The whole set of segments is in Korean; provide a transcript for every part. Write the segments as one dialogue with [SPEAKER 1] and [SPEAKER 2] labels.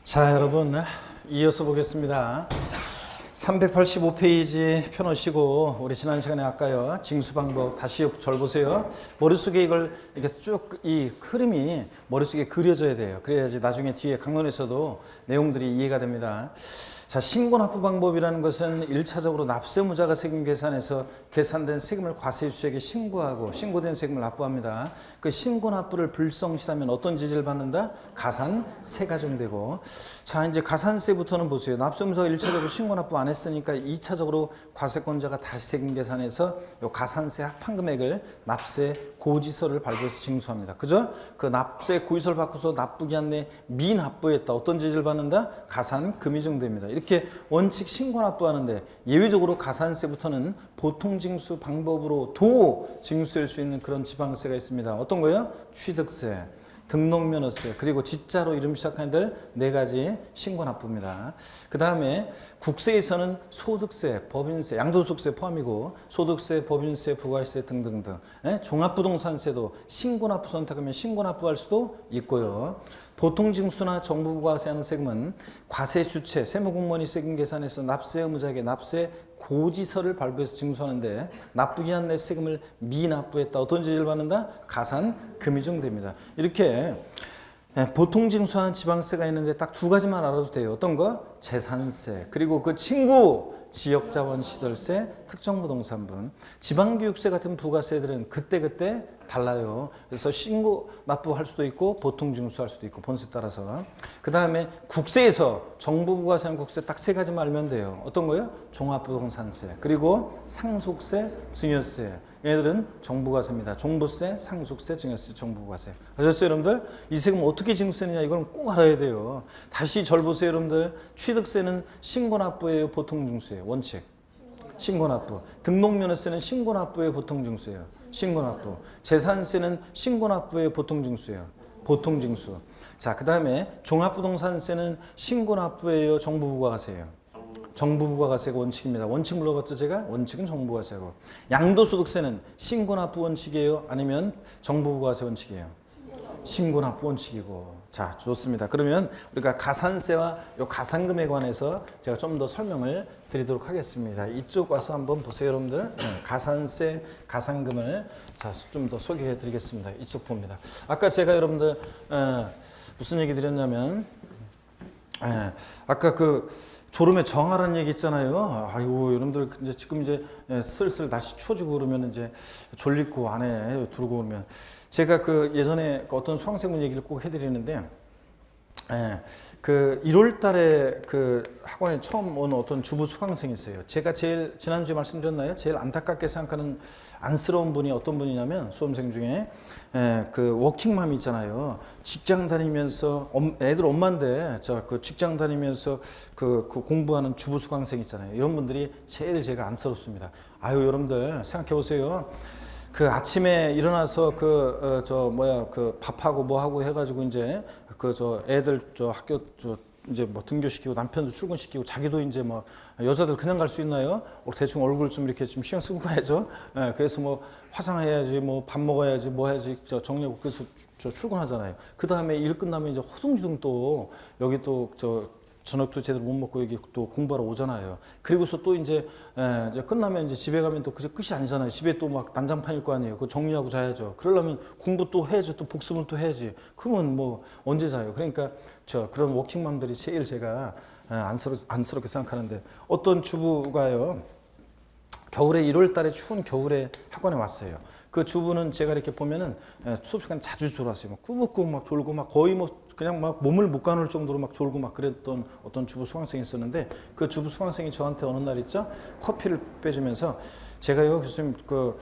[SPEAKER 1] 자, 여러분, 이어서 보겠습니다. 385페이지 펴놓으시고, 우리 지난 시간에 아까요, 징수 방법 다시 절 보세요. 머릿속에 이걸 이렇게 쭉 이 흐름이 머릿속에 그려져야 돼요. 그래야지 나중에 뒤에 강론에서도 내용들이 이해가 됩니다. 자, 신고납부 방법이라는 것은 1차적으로 납세무자가 세금 계산해서 계산된 세금을 과세주에게 신고하고 신고된 세금을 납부합니다. 그 신고납부를 불성실하면 어떤 지지를 받는다? 가산세 가중되고. 자, 이제 가산세부터는 보세요. 납세무자가 1차적으로 신고납부 안 했으니까 2차적으로 과세권자가 다시 세금 계산해서 요 가산세 합한 금액을 납세 고지서를 발부해서 징수합니다. 그죠? 그 납세 고지서를 받고서 납부기한 내 미납부했다. 어떤 지지를 받는다? 가산금이 증됩니다. 이렇게 원칙 신고납부하는데 예외적으로 가산세부터는 보통징수 방법으로도 징수할 수 있는 그런 지방세가 있습니다. 어떤 거예요? 취득세, 등록면허세, 그리고 지자로 이름 시작하는 들 4가지 신고납부입니다. 그 다음에 국세에서는 소득세, 법인세, 양도소득세 포함이고 소득세, 법인세, 부가세 등등등. 종합부동산세도 신고납부 선택하면 신고납부할 수도 있고요. 보통징수나 정부부가세 하는 세금은 과세 주체, 세무공무원이 세금 계산해서 납세 의무자에게 납세 고지서를 발부해서 징수하는데 납부기한 내 세금을 미납부했다. 어떤 지지를 받는다? 가산금이 증됩니다. 이렇게 보통징수하는 지방세가 있는데 딱 2가지만 알아도 돼요. 어떤 거? 재산세, 그리고 그 친구 지역자원시설세, 특정부동산분. 지방교육세 같은 부가세들은 그때그때 달라요. 그래서 신고 납부할 수도 있고 보통징수할 수도 있고 본세 따라서. 그 다음에 국세에서 정부부가세하는 국세 딱 3가지만 알면 돼요. 어떤 거요? 종합부동산세, 그리고 상속세, 증여세. 얘들은 정부가세입니다. 종부세, 상속세, 증여세, 정부가세. 아셨죠, 여러분들? 이 세금 어떻게 징수하느냐 이걸 꼭 알아야 돼요. 다시 절 보세요, 여러분들. 취득세는 신고납부예요, 보통징수예요? 원칙. 신고납부. 등록면허세는 신고납부예요, 보통징수예요? 신고납부. 재산세는 신고납부예요, 보통징수예요? 보통징수. 자, 그 다음에 종합부동산세는 신고납부예요, 정부부가세예요? 정부부가세가 원칙입니다. 원칙 물어봤죠, 제가? 원칙은 정부부가세고. 양도소득세는 신고납부 원칙이에요? 아니면 정부부가세 원칙이에요? 신고납부 원칙이고. 자, 좋습니다. 그러면 우리가 가산세와 요 가산금에 관해서 제가 좀 더 설명을 드리도록 하겠습니다. 이쪽 와서 한번 보세요, 여러분들. 가산세, 가산금을 자, 좀 더 소개해 드리겠습니다. 이쪽 봅니다. 아까 제가 여러분들 무슨 얘기 드렸냐면 아까 그 졸음에 정하라는 얘기 있잖아요. 아이고, 여러분들 이제 지금 이제 슬슬 날씨 추워지고 그러면 이제 졸리고 안에 들고 오면 제가 그 예전에 어떤 수강생분 얘기를 꼭 해드리는데 그 1월 달에 그 학원에 처음 온 어떤 주부 수강생이 있어요. 제가 제일 지난주에 말씀드렸나요? 제일 안타깝게 생각하는 안쓰러운 분이 어떤 분이냐면 수험생 중에 그 워킹맘 있잖아요. 직장 다니면서 애들 엄마인데 저 그 직장 다니면서 그 공부하는 주부 수강생 있잖아요. 이런 분들이 제일 제가 안쓰럽습니다. 아유, 여러분들 생각해 보세요. 그 아침에 일어나서 그 밥하고 뭐 하고 해가지고 이제 그 애들 학교 이제 뭐 등교시키고 남편도 출근시키고 자기도 이제 뭐 여자들 그냥 갈 수 있나요? 대충 얼굴 좀 이렇게 좀 신경 쓰고 가야죠. 그래서 뭐 화장해야지, 뭐 밥 먹어야지, 뭐 해야지 정리하고 그래서 출근하잖아요. 그 다음에 일 끝나면 이제 허둥지둥 또 여기 또 저녁도 제대로 못 먹고 여기 또 공부하러 오잖아요. 그리고서 또 이제 끝나면 이제 집에 가면 또 그저 끝이 아니잖아요. 집에 또 막 난장판일 거 아니에요. 그거 정리하고 자야죠. 그러려면 공부 또 해야죠. 또 복습을 또 해야지. 그러면 뭐 언제 자요? 그러니까 그런 워킹맘들이 제일 제가 안쓰럽게 생각하는데 어떤 주부가요. 겨울에 1월 달에 추운 겨울에 학원에 왔어요. 그 주부는 제가 이렇게 보면은 수업 시간 자주 졸았어요. 막 꾸벅꾸벅 막 졸고 막 거의 뭐 그냥 막 몸을 못 가눌 정도로 막 졸고 막 그랬던 어떤 주부 수강생이 있었는데 그 주부 수강생이 저한테 어느 날 있죠? 커피를 빼주면서 제가요, 교수님 그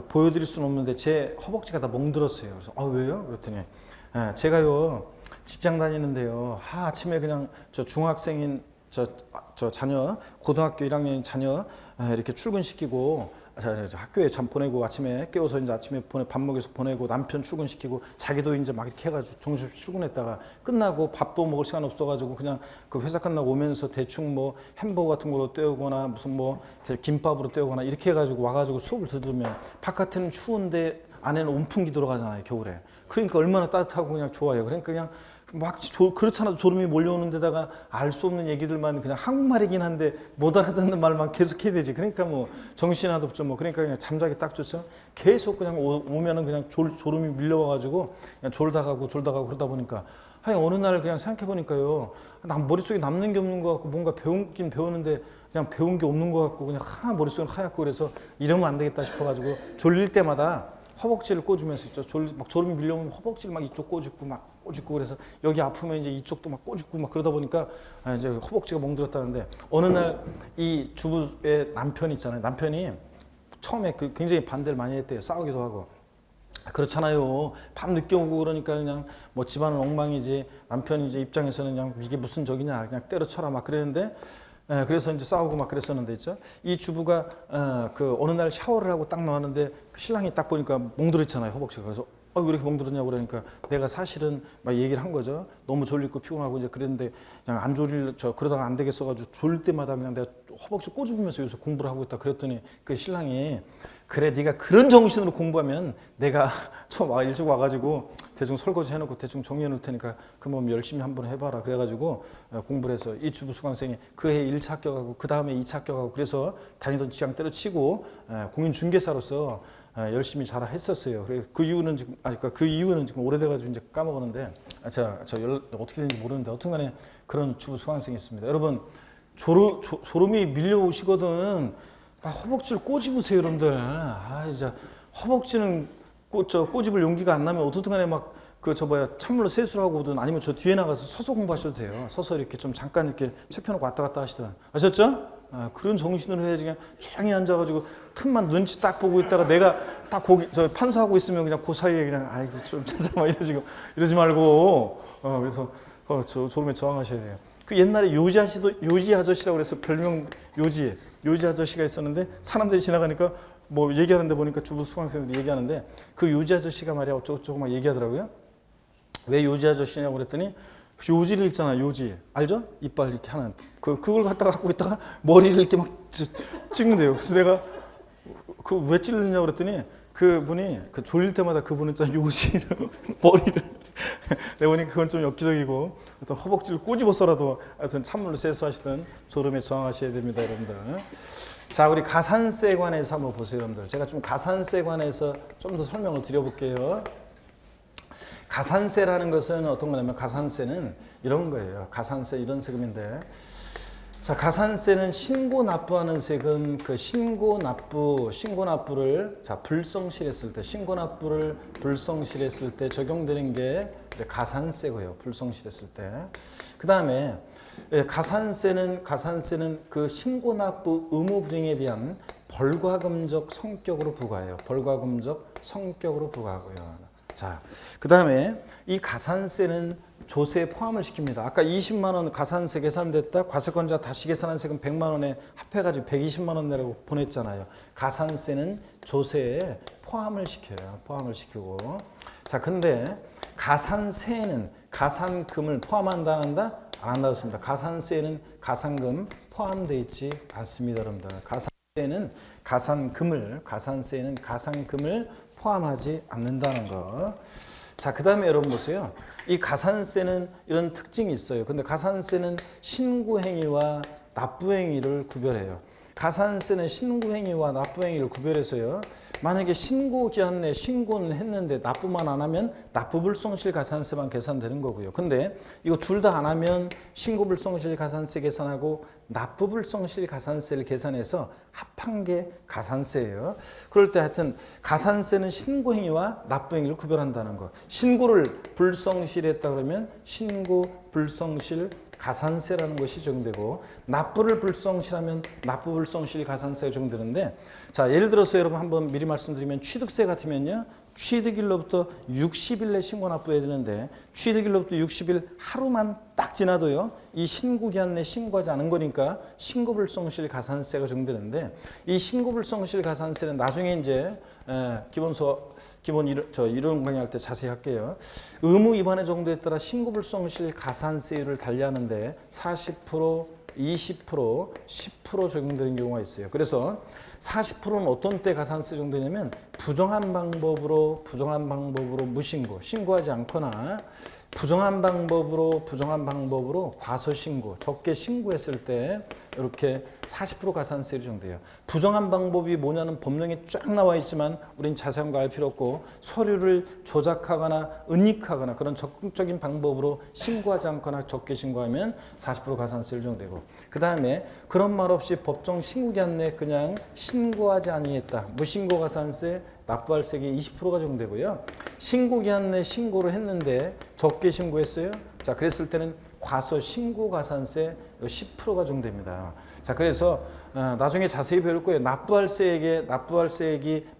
[SPEAKER 1] 보여드릴 수는 없는데 제 허벅지가 다 멍들었어요. 그래서 왜요? 그랬더니 제가요 직장 다니는데요. 아침에 그냥 저 중학생인 저 자녀 고등학교 1학년인 자녀 이렇게 출근시키고 학교에 잠 보내고 아침에 깨워서 이제 아침에 밥 먹여서 보내고 남편 출근시키고 자기도 이제 막 이렇게 해가지고 정신없이 출근했다가 끝나고 밥도 먹을 시간 없어가지고 그냥 그 회사 끝나고 오면서 대충 뭐 햄버거 같은 거로 때우거나 무슨 뭐 김밥으로 때우거나 이렇게 해가지고 와가지고 수업을 들으면 바깥에는 추운데 안에는 온풍기 들어가잖아요, 겨울에. 그러니까 얼마나 따뜻하고 그냥 좋아요. 그러니까 그냥 막 그렇잖아. 졸음이 몰려오는 데다가 알 수 없는 얘기들만 그냥 한국말이긴 한데 못 알아듣는 말만 계속 해야 되지. 그러니까 뭐 정신 하나도 뭐 그러니까 그냥 잠자기 딱 좋죠. 계속 그냥 오면은 그냥 졸음이 밀려와가지고 그냥 졸다 가고 그러다 보니까 아니 어느 날 그냥 생각해 보니까요. 난 머릿속에 남는 게 없는 것 같고 뭔가 배우긴 배우는데 그냥 배운 게 없는 것 같고 그냥 하나 머릿속은 하얗고 그래서 이러면 안 되겠다 싶어가지고 졸릴 때마다 허벅지를 꽂으면서 있죠. 막 졸음이 밀려오면 허벅지를 막 이쪽 꼬집고 막 꼬집고 그래서 여기 아프면 이제 이쪽도 막 꼬집고 막 그러다 보니까 이제 허벅지가 멍들었다는데 어느 날 이 주부의 남편이 있잖아요. 남편이 처음에 굉장히 반대를 많이 했대요. 싸우기도 하고. 그렇잖아요. 밤 늦게 오고 그러니까 그냥 뭐 집안은 엉망이지 남편이 이제 입장에서는 그냥 이게 무슨 적이냐 그냥 때려쳐라 막 그랬는데 그래서 이제 싸우고 막 그랬었는데 있죠. 이 주부가 그 어느 날 샤워를 하고 딱 나왔는데 그 신랑이 딱 보니까 멍들었잖아요. 허벅지가. 그래서 왜 이렇게 멍들었냐고 그러니까 내가 사실은 막 얘기를 한 거죠. 너무 졸리고 피곤하고 이제 그랬는데 그냥 안 그러다가 안 되겠어가지고 졸릴 때마다 그냥 내가 허벅지 꼬집으면서 여기서 공부를 하고 있다 그랬더니 그 신랑이 그래 네가 그런 정신으로 공부하면 내가 좀 일찍 와가지고 대충 설거지 해놓고 대충 정리해 놓을 테니까 그럼 열심히 한번 해봐라 그래가지고 공부를 해서 이 주부 수강생이 그해 1차 합격하고 그 다음에 2차 합격하고 그래서 다니던 직장 때려치고 공인중개사로서 열심히 잘 했었어요. 그래서 그 이유는 지금 오래돼가지고 이제 까먹었는데 저 어떻게 되는지 모르는데 어쨌든간에 그런 주부 수강생이 있습니다. 여러분 졸음이 밀려오시거든. 허벅지를 꼬집으세요, 여러분들. 진짜 허벅지는 꼬집을 용기가 안 나면 어떻든 간에 막 찬물로 세수를 하고 오든 아니면 저 뒤에 나가서 서서 공부하셔도 돼요. 서서 이렇게 좀 잠깐 이렇게 책 펴놓고 왔다 갔다 하시더라. 아셨죠? 그런 정신으로 해야지 그냥 조용히 앉아가지고 틈만 눈치 딱 보고 있다가 내가 딱 판사하고 있으면 그냥 그 사이에 그냥 아이고 좀 찾아봐 이러지 말고 그래서 졸음에 저항하셔야 돼요. 그 옛날에 요지 아저씨라고 그래서 별명 요지 아저씨가 있었는데 사람들이 지나가니까 뭐 얘기하는데 보니까 주부 수강생들이 얘기하는데 그 요지 아저씨가 말이야 어쩌고저쩌고 막 얘기하더라고요. 왜 요지 아저씨냐고 그랬더니 요지를 읽잖아. 요지 알죠? 이빨 이렇게 하는 그걸 갖고 있다가 머리를 이렇게 막 찍는데요. 그래서 내가 왜 찔르냐고 그랬더니 그분이 졸릴 때마다 그분은 진짜 요지를 머리를 내가 보니까 그건 좀 엽기적이고 어떤 허벅지를 꼬집어서라도 하여튼 찬물로 세수하시든 졸음에 저항하셔야 됩니다, 여러분들. 자, 우리 가산세에 관해서 한번 보세요, 여러분들. 제가 좀 가산세에 관해서 좀 더 설명을 드려볼게요. 가산세라는 것은 어떤 거냐면 가산세는 이런 거예요. 가산세 이런 세금인데 자, 가산세는 신고 납부하는 세금, 신고 납부를 불성실했을 때, 신고 납부를 불성실했을 때 적용되는 게 가산세고요. 불성실했을 때. 그 다음에 가산세는 그 신고 납부 의무 불이행에 대한 벌과금적 성격으로 부과해요. 벌과금적 성격으로 부과하고요. 자, 그 다음에 이 가산세는 조세에 포함을 시킵니다. 아까 20만 원 가산세 계산됐다. 과세권자 다시 계산한 세금 100만 원에 합해가지고 120만 원 내라고 보냈잖아요. 가산세는 조세에 포함을 시켜요. 포함을 시키고. 자, 근데 가산세에는 가산금을 포함한다 안 한다? 안 한다고 했습니다. 가산세에는 가산금 포함되어 있지 않습니다, 여러분들. 가산세에는 가산금을 포함하지 않는다는 거. 자, 그 다음에 여러분 보세요. 이 가산세는 이런 특징이 있어요. 근데 가산세는 신고행위와 납부행위를 구별해요. 가산세는 신고행위와 납부행위를 구별해서요. 만약에 신고기한 내 신고는 했는데 납부만 안 하면 납부불성실 가산세만 계산되는 거고요. 근데 이거 둘 다 안 하면 신고불성실 가산세 계산하고 납부불성실 가산세를 계산해서 합한 게 가산세예요. 그럴 때 하여튼 가산세는 신고행위와 납부행위를 구별한다는 거. 신고를 불성실했다 그러면 신고불성실 가산세라는 것이 적용되고 납부를 불성실하면 납부불성실 가산세가 적용되는데 자, 예를 들어서 여러분 한번 미리 말씀드리면 취득세 같으면요. 취득일로부터 60일 내 신고 납부해야 되는데 취득일로부터 60일 하루만 딱 지나도요. 이 신고기한 내 신고하지 않은 거니까 신고불성실 가산세가 적용되는데 이 신고불성실 가산세는 나중에 이제 이론 강의할 때 자세히 할게요. 의무 위반의 정도에 따라 신고불성실 가산세율을 달리하는데 40%, 20%, 10% 적용되는 경우가 있어요. 그래서 40%는 어떤 때 가산세 적용되냐면 부정한 방법으로 무신고, 신고하지 않거나 부정한 방법으로 과소신고, 적게 신고했을 때 이렇게 40% 가산세율이 적용돼요. 부정한 방법이 뭐냐는 법령에 쫙 나와 있지만 우린 자세한 거 알 필요 없고 서류를 조작하거나 은닉하거나 그런 적극적인 방법으로 신고하지 않거나 적게 신고하면 40% 가산세율 적용되고, 그 다음에 그런 말 없이 법정 신고기한 내에 그냥 신고하지 아니했다. 무신고 가산세 납부할 세액이 20%가 적용되고요. 신고기한 내 신고를 했는데 적게 신고했어요. 자, 그랬을 때는 과소신고가산세 10%가 적용됩니다. 자, 그래서 나중에 자세히 배울 거예요. 납부할 세액이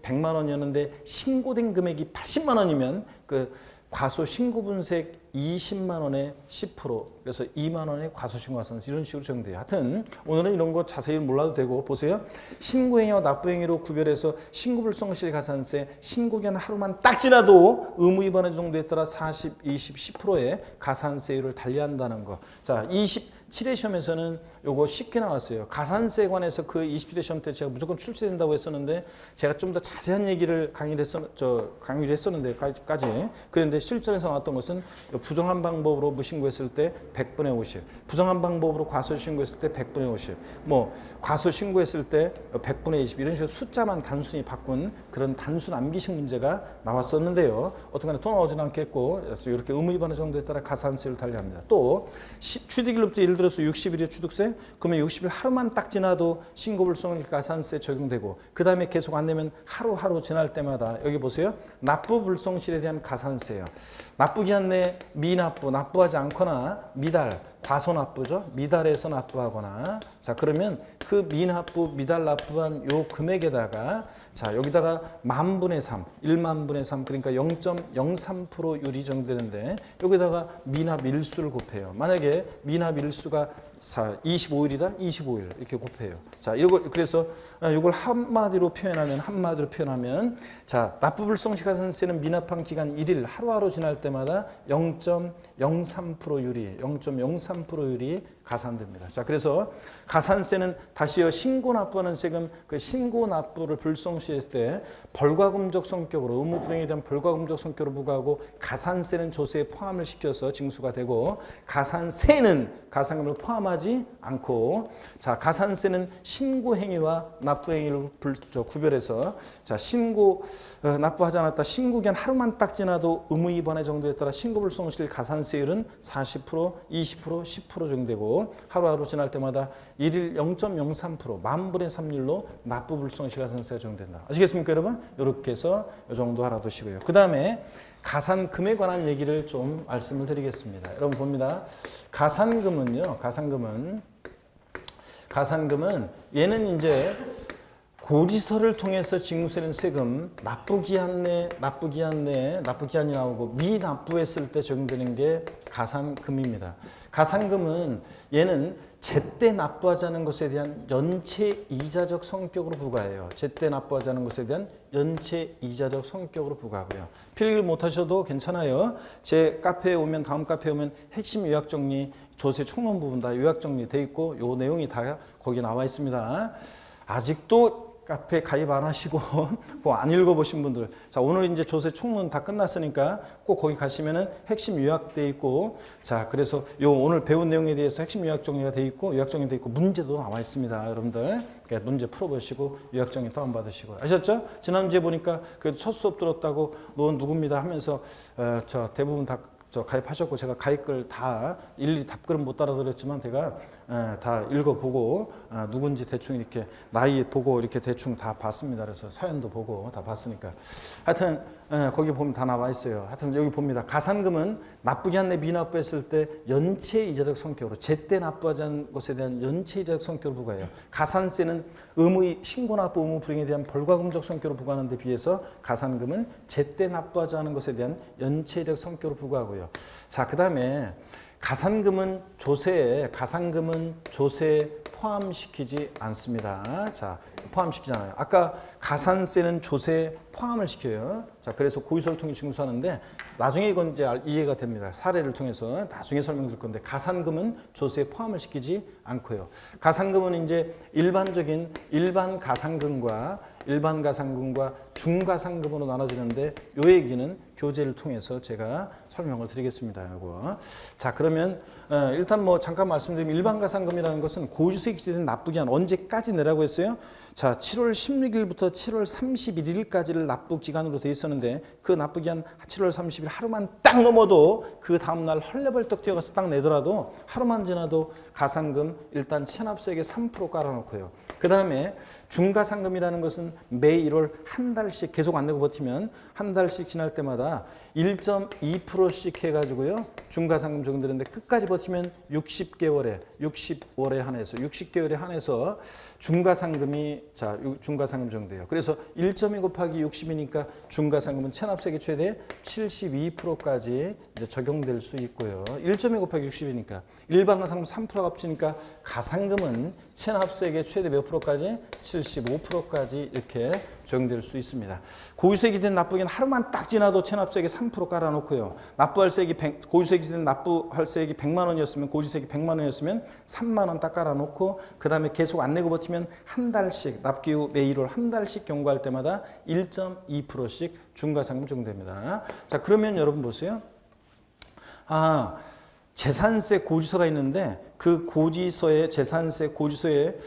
[SPEAKER 1] 100만 원이었는데 신고된 금액이 80만 원이면 그 과소신고분세액 20만 원에 10%, 그래서 2만 원의 과소신고가산세 이런 식으로 적용돼요. 하여튼 오늘은 이런 거 자세히 몰라도 되고, 보세요. 신고행위와 납부행위로 구별해서 신고불성실 가산세, 신고기한 하루만 딱 지나도 의무위반의 정도에 따라 40, 20, 10%의 가산세율을 달리한다는 거. 자, 27회 시험에서는 요거 쉽게 나왔어요. 가산세에 관해서 그 27회 시험 때 제가 무조건 출제된다고 했었는데 제가 좀 더 자세한 얘기를 강의를 했었는데까지. 그런데 실전에서 나왔던 것은 부정한 방법으로 무신고했을 때 100분의 50, 부정한 방법으로 과소신고했을 때 100분의 50, 뭐 과소신고했을 때 100분의 20 이런 식으로 숫자만 단순히 바꾼 그런 단순 암기식 문제가 나왔었는데요. 어떻게나 또 나오진 않겠고 이렇게 의무위반의 정도에 따라 가산세를 달리합니다. 또 취득일로부터 예를 들어서 60일의 취득세, 그러면 60일 하루만 딱 지나도 신고불성실 가산세 적용되고, 그 다음에 계속 안 내면 하루하루 지날 때마다 여기 보세요. 납부불성실에 대한 가산세요. 납부기한 내 미납부, 납부하지 않거나 미달, 과소납부죠. 미달해서 납부하거나, 자, 그러면 그 미납부, 미달 납부한 요 금액에다가, 자, 여기다가 만분의 3, 1만분의 3, 그러니까 0.03% 율이 정되는데 여기다가 미납 일수를 곱해요. 만약에 미납 일수가 25일이다? 25일 이렇게 곱해요. 자, 이거 그래서 이걸 한마디로 표현하면 자, 납부불성실가산세는 미납한 기간 1일 하루하루 지날 때마다 0.03% 율이 가산됩니다. 자, 그래서 가산세는 다시요, 신고 납부하는 세금, 그 신고 납부를 불성시했을 때 벌과금적 성격으로, 의무 불이행에 대한 벌과금적 성격으로 부과하고, 가산세는 조세에 포함을 시켜서 징수가 되고, 가산세는 가산금을 포함하지 않고, 자, 가산세는 신고 행위와 납부 행위를 구별해서, 자, 신고 납부하지 않았다, 신고기한 하루만 딱 지나도 의무위반의 정도에 따라 신고불성실 가산세율은 40%, 20%, 10% 정도되고, 하루하루 지날 때마다 1일 0.03% 만분의 3율로 납부불성실 가산세가 적용된다. 아시겠습니까, 여러분? 이렇게 해서 이 정도 알아두시고요. 그 다음에 가산금에 관한 얘기를 좀 말씀을 드리겠습니다. 여러분 봅니다. 가산금은 얘는 이제 고지서를 통해서 징수되는 세금, 납부기한이 나오고 미납부했을 때 적용되는 게 가산금입니다. 가산금은 얘는 제때 납부하지 않은 것에 대한 연체이자적 성격으로 부과해요. 제때 납부하지 않은 것에 대한 연체이자적 성격으로 부과하고요. 필기를 못하셔도 괜찮아요. 제 카페에 오면, 다음 카페에 오면 핵심 요약정리, 조세 총론 부분 다 요약정리돼 있고 요 내용이 다 거기 나와 있습니다. 아직도 카페 가입 안 하시고 뭐 안 읽어보신 분들, 자, 오늘 이제 조세 총론 다 끝났으니까 꼭 거기 가시면은 핵심 요약돼 있고, 자, 그래서 요 오늘 배운 내용에 대해서 핵심 요약 정리가 돼 있고 문제도 나와 있습니다, 여러분들. 그러니까 문제 풀어보시고 요약 정리 다운 받으시고. 아셨죠? 지난주에 보니까 그 첫 수업 들었다고 너 누굽니다 하면서 저 대부분 다 가입하셨고, 제가 가입글 다 일일이 답글은 못 따라드렸지만 제가 다 읽어보고 누군지 대충 이렇게 나이 보고 이렇게 대충 다 봤습니다. 그래서 사연도 보고 다 봤으니까 하여튼 거기 보면 다 나와 있어요. 하여튼 여기 봅니다. 가산금은 납부기한 내 미납부했을 때 연체이자적 성격으로, 제때 납부하지 않은 것에 대한 연체이자적 성격으로 부과해요. 가산세는 신고납부 의무 불이행에 대한 벌과금적 성격으로 부과하는 데 비해서 가산금은 제때 납부하지 않은 것에 대한 연체이자적 성격으로 부과하고요. 자, 그 다음에 가산금은 조세에 포함시키지 않습니다. 자, 포함시키잖아요. 아까 가산세는 조세에 포함을 시켜요. 자, 그래서 고의서를 통해 징수하는데 나중에 이건 이제 이해가 됩니다. 사례를 통해서 나중에 설명드릴 건데, 가산금은 조세에 포함을 시키지 않고요. 가산금은 이제 일반 가산금과 중가산금으로 나눠지는데 요 얘기는 교재를 통해서 제가 설명을 드리겠습니다. 요거. 자, 그러면 일단 뭐 잠깐 말씀드리면 일반 가산금이라는 것은 고지서에 기재된 납부기한 언제까지 내라고 했어요? 자, 7월 16일부터 7월 31일까지를 납부기간으로 돼 있었는데 그 납부기한 7월 30일 하루만 딱 넘어도 그 다음날 헐레벌떡 뛰어가서 딱 내더라도 하루만 지나도 가산금 일단 체납세액의 3% 깔아놓고요. 그 다음에 중가상금이라는 것은 매 1월 한 달씩 계속 안 내고 버티면 한 달씩 지날 때마다 1.2%씩 해가지고요. 중가상금 적용되는데 끝까지 버티면 60개월에 한해서 중가상금이 중가상금 정도예요. 그래서 1.2 곱하기 60이니까 중가상금은 체납세액의 최대 72%까지 이제 적용될 수 있고요. 1.2 곱하기 60이니까 일반 가상금 3%가 합치니까 가상금은 체납세액의 최대 몇 프로까지? 75%까지 이렇게 적용될 수 있습니다. 고지서에 된 납부기는 하루만 딱 지나도 체납세액의 3% 깔아놓고요. 고지서에 된 납부할 세액이 100만 원이었으면 고지세액이 100만 원이었으면 3만 원 딱 깔아놓고 그 다음에 계속 안 내고 버티면 한 달씩 납기 후 매 1월 한 달씩 경과할 때마다 1.2%씩 중과상금 적용됩니다. 자, 그러면 여러분 보세요. 재산세 고지서가 있는데 그 재산세 고지서에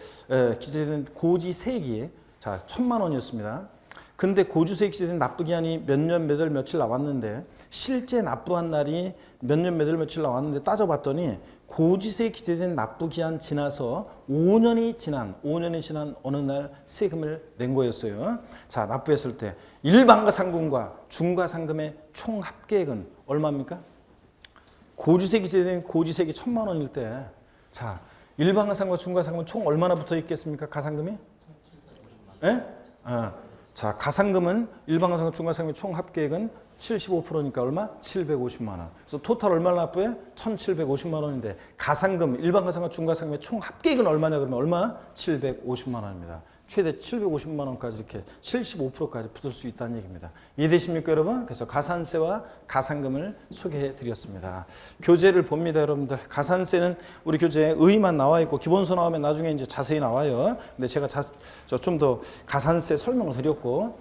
[SPEAKER 1] 기재된 고지세액이 1,000만 원이었습니다. 근데 고지서에 기재된 납부기한이 몇 년 몇 월 며칠 나왔는데 실제 납부한 날이 몇 년 몇 월 며칠 나왔는데 따져봤더니 고지서에 기재된 납부기한 지나서 5년이 지난 어느 날 세금을 낸 거였어요. 자, 납부했을 때 일반가상금과 중가상금의 총 합계액은 얼마입니까? 고지서에 기재된 고지세액이 1,000만 원일 때, 자, 일반가상금과 중가상금은 총 얼마나 붙어 있겠습니까? 가상금이? 예? 자, 가상금은 일반가상금, 중가상금의 총 합계액은 75%니까 얼마? 750만 원. 그래서 토탈 얼마나 납부해? 1,750만 원인데 가상금, 일반가상금, 중가상금의 총 합계액은 얼마냐 그러면 얼마? 750만 원입니다. 최대 750만 원까지 이렇게 75%까지 붙을 수 있다는 얘기입니다. 이해되십니까, 여러분? 그래서 가산세와 가상금을 소개해 드렸습니다. 교재를 봅니다, 여러분들. 가산세는 우리 교재에 의의만 나와 있고 기본서 나오면 나중에 이제 자세히 나와요. 근데 제가 좀 더 가산세 설명을 드렸고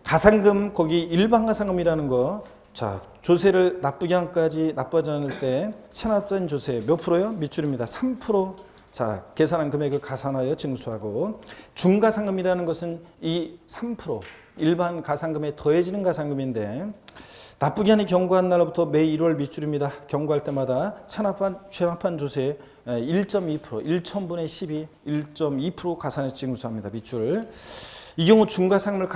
[SPEAKER 1] 가상금 거기 일반 가상금이라는 거 자, 조세를 납부기한까지 납부하지 않을 때 체납된 조세 몇 프로요? 밑줄입니다. 3%. 자, 계산한 금액을 가산하여 징수하고 중가상금이라는 것은 이 3% 일반 가상금에 더해지는 가상금인데 납부기한이 경과한 날부터 매 1월 밑줄입니다. 경과할 때마다 체납한 조세 1.2% 1,000분의 12 1.2% 가산해 징수합니다. 밑줄. 이 경우 중가상금을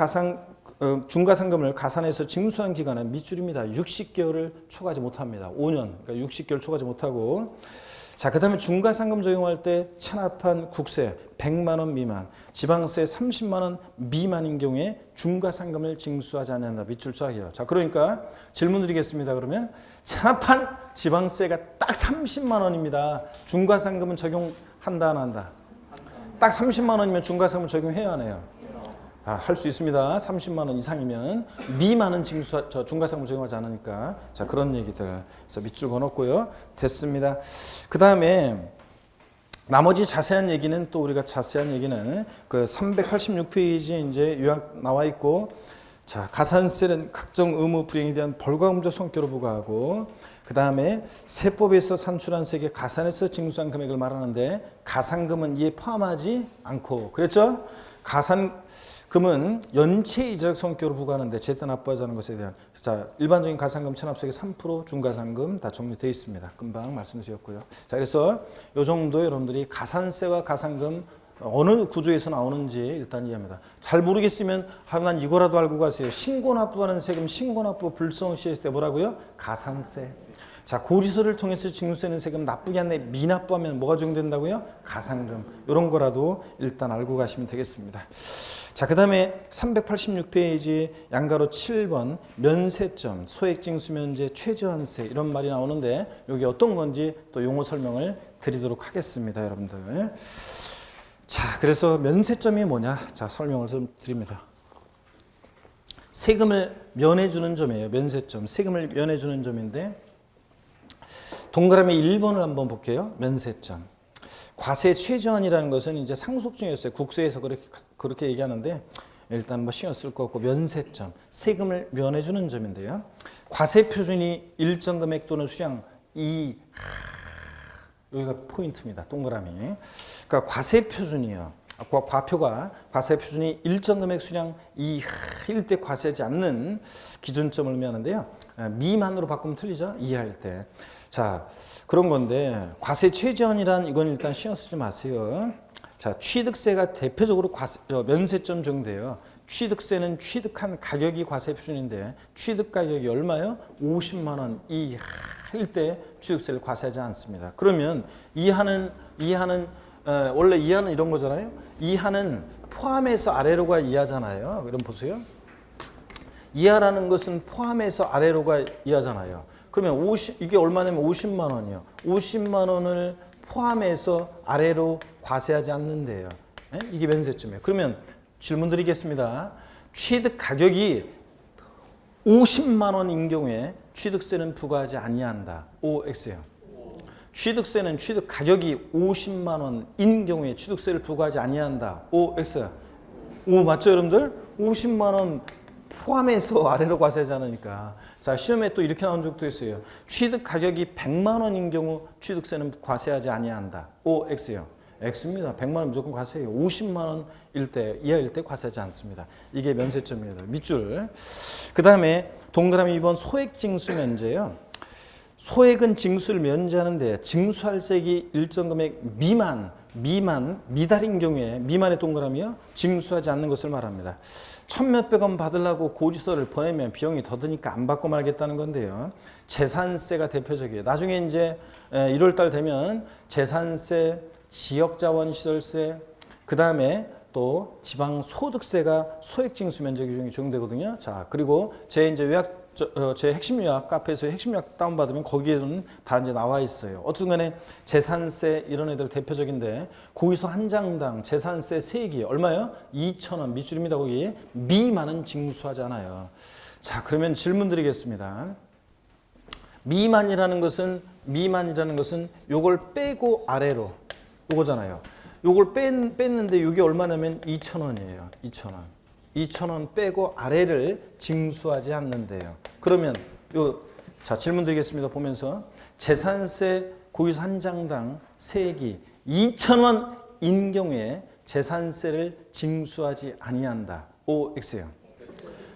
[SPEAKER 1] 가산해서 징수한 기간은 밑줄입니다. 60개월을 초과하지 못합니다. 5년, 그러니까 60개월 초과하지 못하고 자, 그 다음에 중가상금 적용할 때 체납한 국세 100만 원 미만, 지방세 30만 원 미만인 경우에 중가상금을 징수하지 않는다. 밑줄 쫙이요. 자, 그러니까 질문 드리겠습니다. 그러면 체납한 지방세가 딱 30만 원입니다. 중가상금은 적용한다, 안 한다? 딱 30만 원이면 중가상금 적용해야 하네요. 할 수 있습니다. 30만 원 이상이면 미만은 중가상금 적용하지 않으니까 자, 그런 얘기들. 그래서 밑줄 그어놓고요. 됐습니다. 그 다음에 나머지 자세한 얘기는 또 우리가 자세한 얘기는 그 386페이지에 이제 요약 나와 있고 자, 가산세는 각종 의무 불이행에 대한 벌과금적 성격으로 부과하고 그 다음에 세법에서 산출한 세액의 가산해서 징수한 금액을 말하는데 가산금은 이에 포함하지 않고 그랬죠? 가산금은 연체이자적 성격으로 부과하는데 제때 납부하지 않은 것에 대한 자, 일반적인 가산금 체납세액의 3% 중가산금 다 정리되어 있습니다. 금방 말씀드렸고요. 자, 그래서 이 정도 여러분들이 가산세와 가산금 어느 구조에서 나오는지 일단 이해합니다. 잘 모르겠으면 난 이거라도 알고 가세요. 신고납부하는 세금 신고납부 불성시했을 때 뭐라고요? 가산세. 자, 고지서를 통해서 징수되는 세금 납부기한 내 미납부하면 뭐가 적용된다고요? 가산금. 이런 거라도 일단 알고 가시면 되겠습니다. 자, 그 다음에 386페이지 양가로 7번 면세점, 소액징수면제, 최저한세 이런 말이 나오는데 여기 어떤 건지 또 용어 설명을 드리도록 하겠습니다. 여러분들. 자, 그래서 면세점이 뭐냐? 자, 설명을 좀 드립니다. 세금을 면해주는 점이에요. 면세점. 세금을 면해주는 점인데 동그라미 1번을 한번 볼게요. 면세점. 과세 최저한이라는 것은 이제 상속 중이었어요. 국세에서 그렇게 얘기하는데 일단 뭐 신경 쓸 거 없고 면세점. 세금을 면해주는 점인데요. 과세 표준이 일정 금액 또는 수량 여기가 포인트입니다. 동그라미. 그러니까 과세 표준이요. 과표가 과세 표준이 일정 금액 수량 이하일 때 과세하지 않는 기준점을 의미하는데요. 미만으로 바꾸면 틀리죠. 이하일 때. 자, 그런 건데 과세 최저한이란 이건 일단 신경 쓰지 마세요. 자, 취득세가 대표적으로 면세점 정도예요. 취득세는 취득한 가격이 과세 표준인데 취득 가격이 얼마요? 50만 원 이하일 때 취득세를 과세하지 않습니다. 그러면 이하는 원래 이하는 이런 거잖아요. 이하는 포함해서 아래로가 이하잖아요. 그럼 보세요. 이하라는 것은 포함해서 아래로가 이하잖아요. 그러면 이게 얼마냐면 50만 원이요. 50만 원을 포함해서 아래로 과세하지 않는데요. 네? 이게 면세점이에요. 그러면 질문 드리겠습니다. 취득 가격이 50만 원인 경우에 취득세는 부과하지 아니한다. OX예요. 취득세는 취득 가격이 50만 원인 경우에 취득세를 부과하지 아니한다. OX. 오 맞죠 여러분들? 50만 원 포함해서 아래로 과세하지 않으니까. 자, 시험에 또 이렇게 나온 적도 있어요. 취득 가격이 100만 원인 경우 취득세는 과세하지 아니한다. OX요. X입니다. 100만 원 무조건 과세해요. 50만 원일 때, 이하일 때 과세하지 않습니다. 이게 면세점입니다. 밑줄. 그 다음에 동그라미 2번 소액징수 면제요. 소액은 징수를 면제하는데 징수할색이 일정 금액 미달인 경우에 미만의 동그라미요. 징수하지 않는 것을 말합니다. 천몇백 원 받으려고 고지서를 보내면 비용이 더 드니까 안 받고 말겠다는 건데요. 재산세가 대표적이에요. 나중에 이제 1월 달 되면 재산세, 지역자원시설세, 그 다음에 또 지방소득세가 소액징수 면제 규정이 적용되거든요. 자, 그리고 제 핵심 요약 카페에서 핵심 요약 다운받으면 거기에는 다 이제 나와 있어요. 어떤 간에 재산세 이런 애들 대표적인데 고지서 한 장당 재산세 세액이 얼마예요? 2,000원 밑줄입니다. 거기 미만은 징수하잖아요. 자, 그러면 질문 드리겠습니다. 미만이라는 것은 요걸 빼고 아래로 요거잖아요. 요걸 뺐는데 이게 얼마냐면 2,000원이에요. 2,000원. 2,000원 빼고 아래를 징수하지 않는데요. 그러면 자, 질문 드리겠습니다. 보면서 재산세 고지서 한 장당 세액이 2,000원인 경우에 재산세를 징수하지 아니한다. OX예요.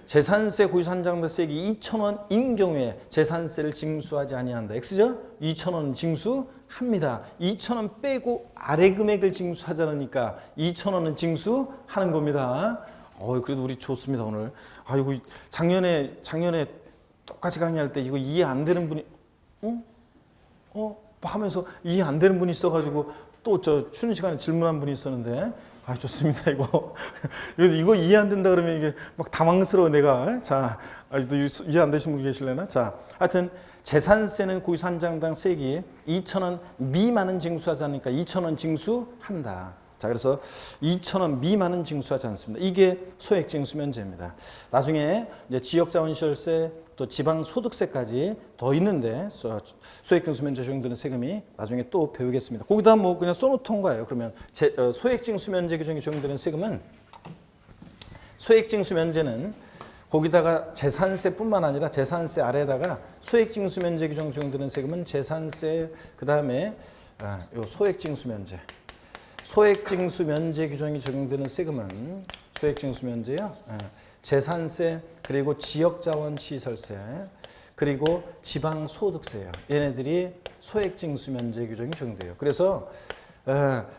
[SPEAKER 1] 재산세 고지서 한 장당 세액이 2,000원인 경우에 재산세를 징수하지 아니한다. X죠? 2,000원 징수합니다. 2,000원 빼고 아래 금액을 징수하자니까 2,000원은 징수하는 겁니다. 그래도 우리 좋습니다 오늘. 이거 작년에 똑같이 강의할 때 이거 이해 안 되는 분이 하면서 이해 안 되는 분이 있어가지고 또 저 쉬는 시간에 질문한 분이 있었는데 좋습니다 이거 이거 이해 안 된다 그러면 이게 막 당황스러워 내가. 자, 또 이해 안 되신 분 계실래나? 자, 하여튼 재산세는 고지서 한 장당 세액이 2,000원 미만은 징수하지 않으니까 2,000원 징수한다. 자, 그래서 2,000원 미만은 징수하지 않습니다. 이게 소액징수 면제입니다. 나중에 이제 지역자원시설세 또 지방소득세까지 더 있는데 소액징수 면제 적용되는 세금이 나중에 또 배우겠습니다. 거기다 뭐 그냥 써놓던 거예요. 그러면 소액징수 면제 규정이 적용되는 세금은 소액징수 면제는 거기다가 재산세뿐만 아니라 재산세 아래에다가 소액징수 면제 규정 적용되는 세금은 재산세 그 다음에 요 소액징수 면제. 소액징수 면제 규정이 적용되는 세금은 소액징수 면제요. 재산세 그리고 지역자원시설세 그리고 지방소득세예요. 얘네들이 소액징수 면제 규정이 적용돼요. 그래서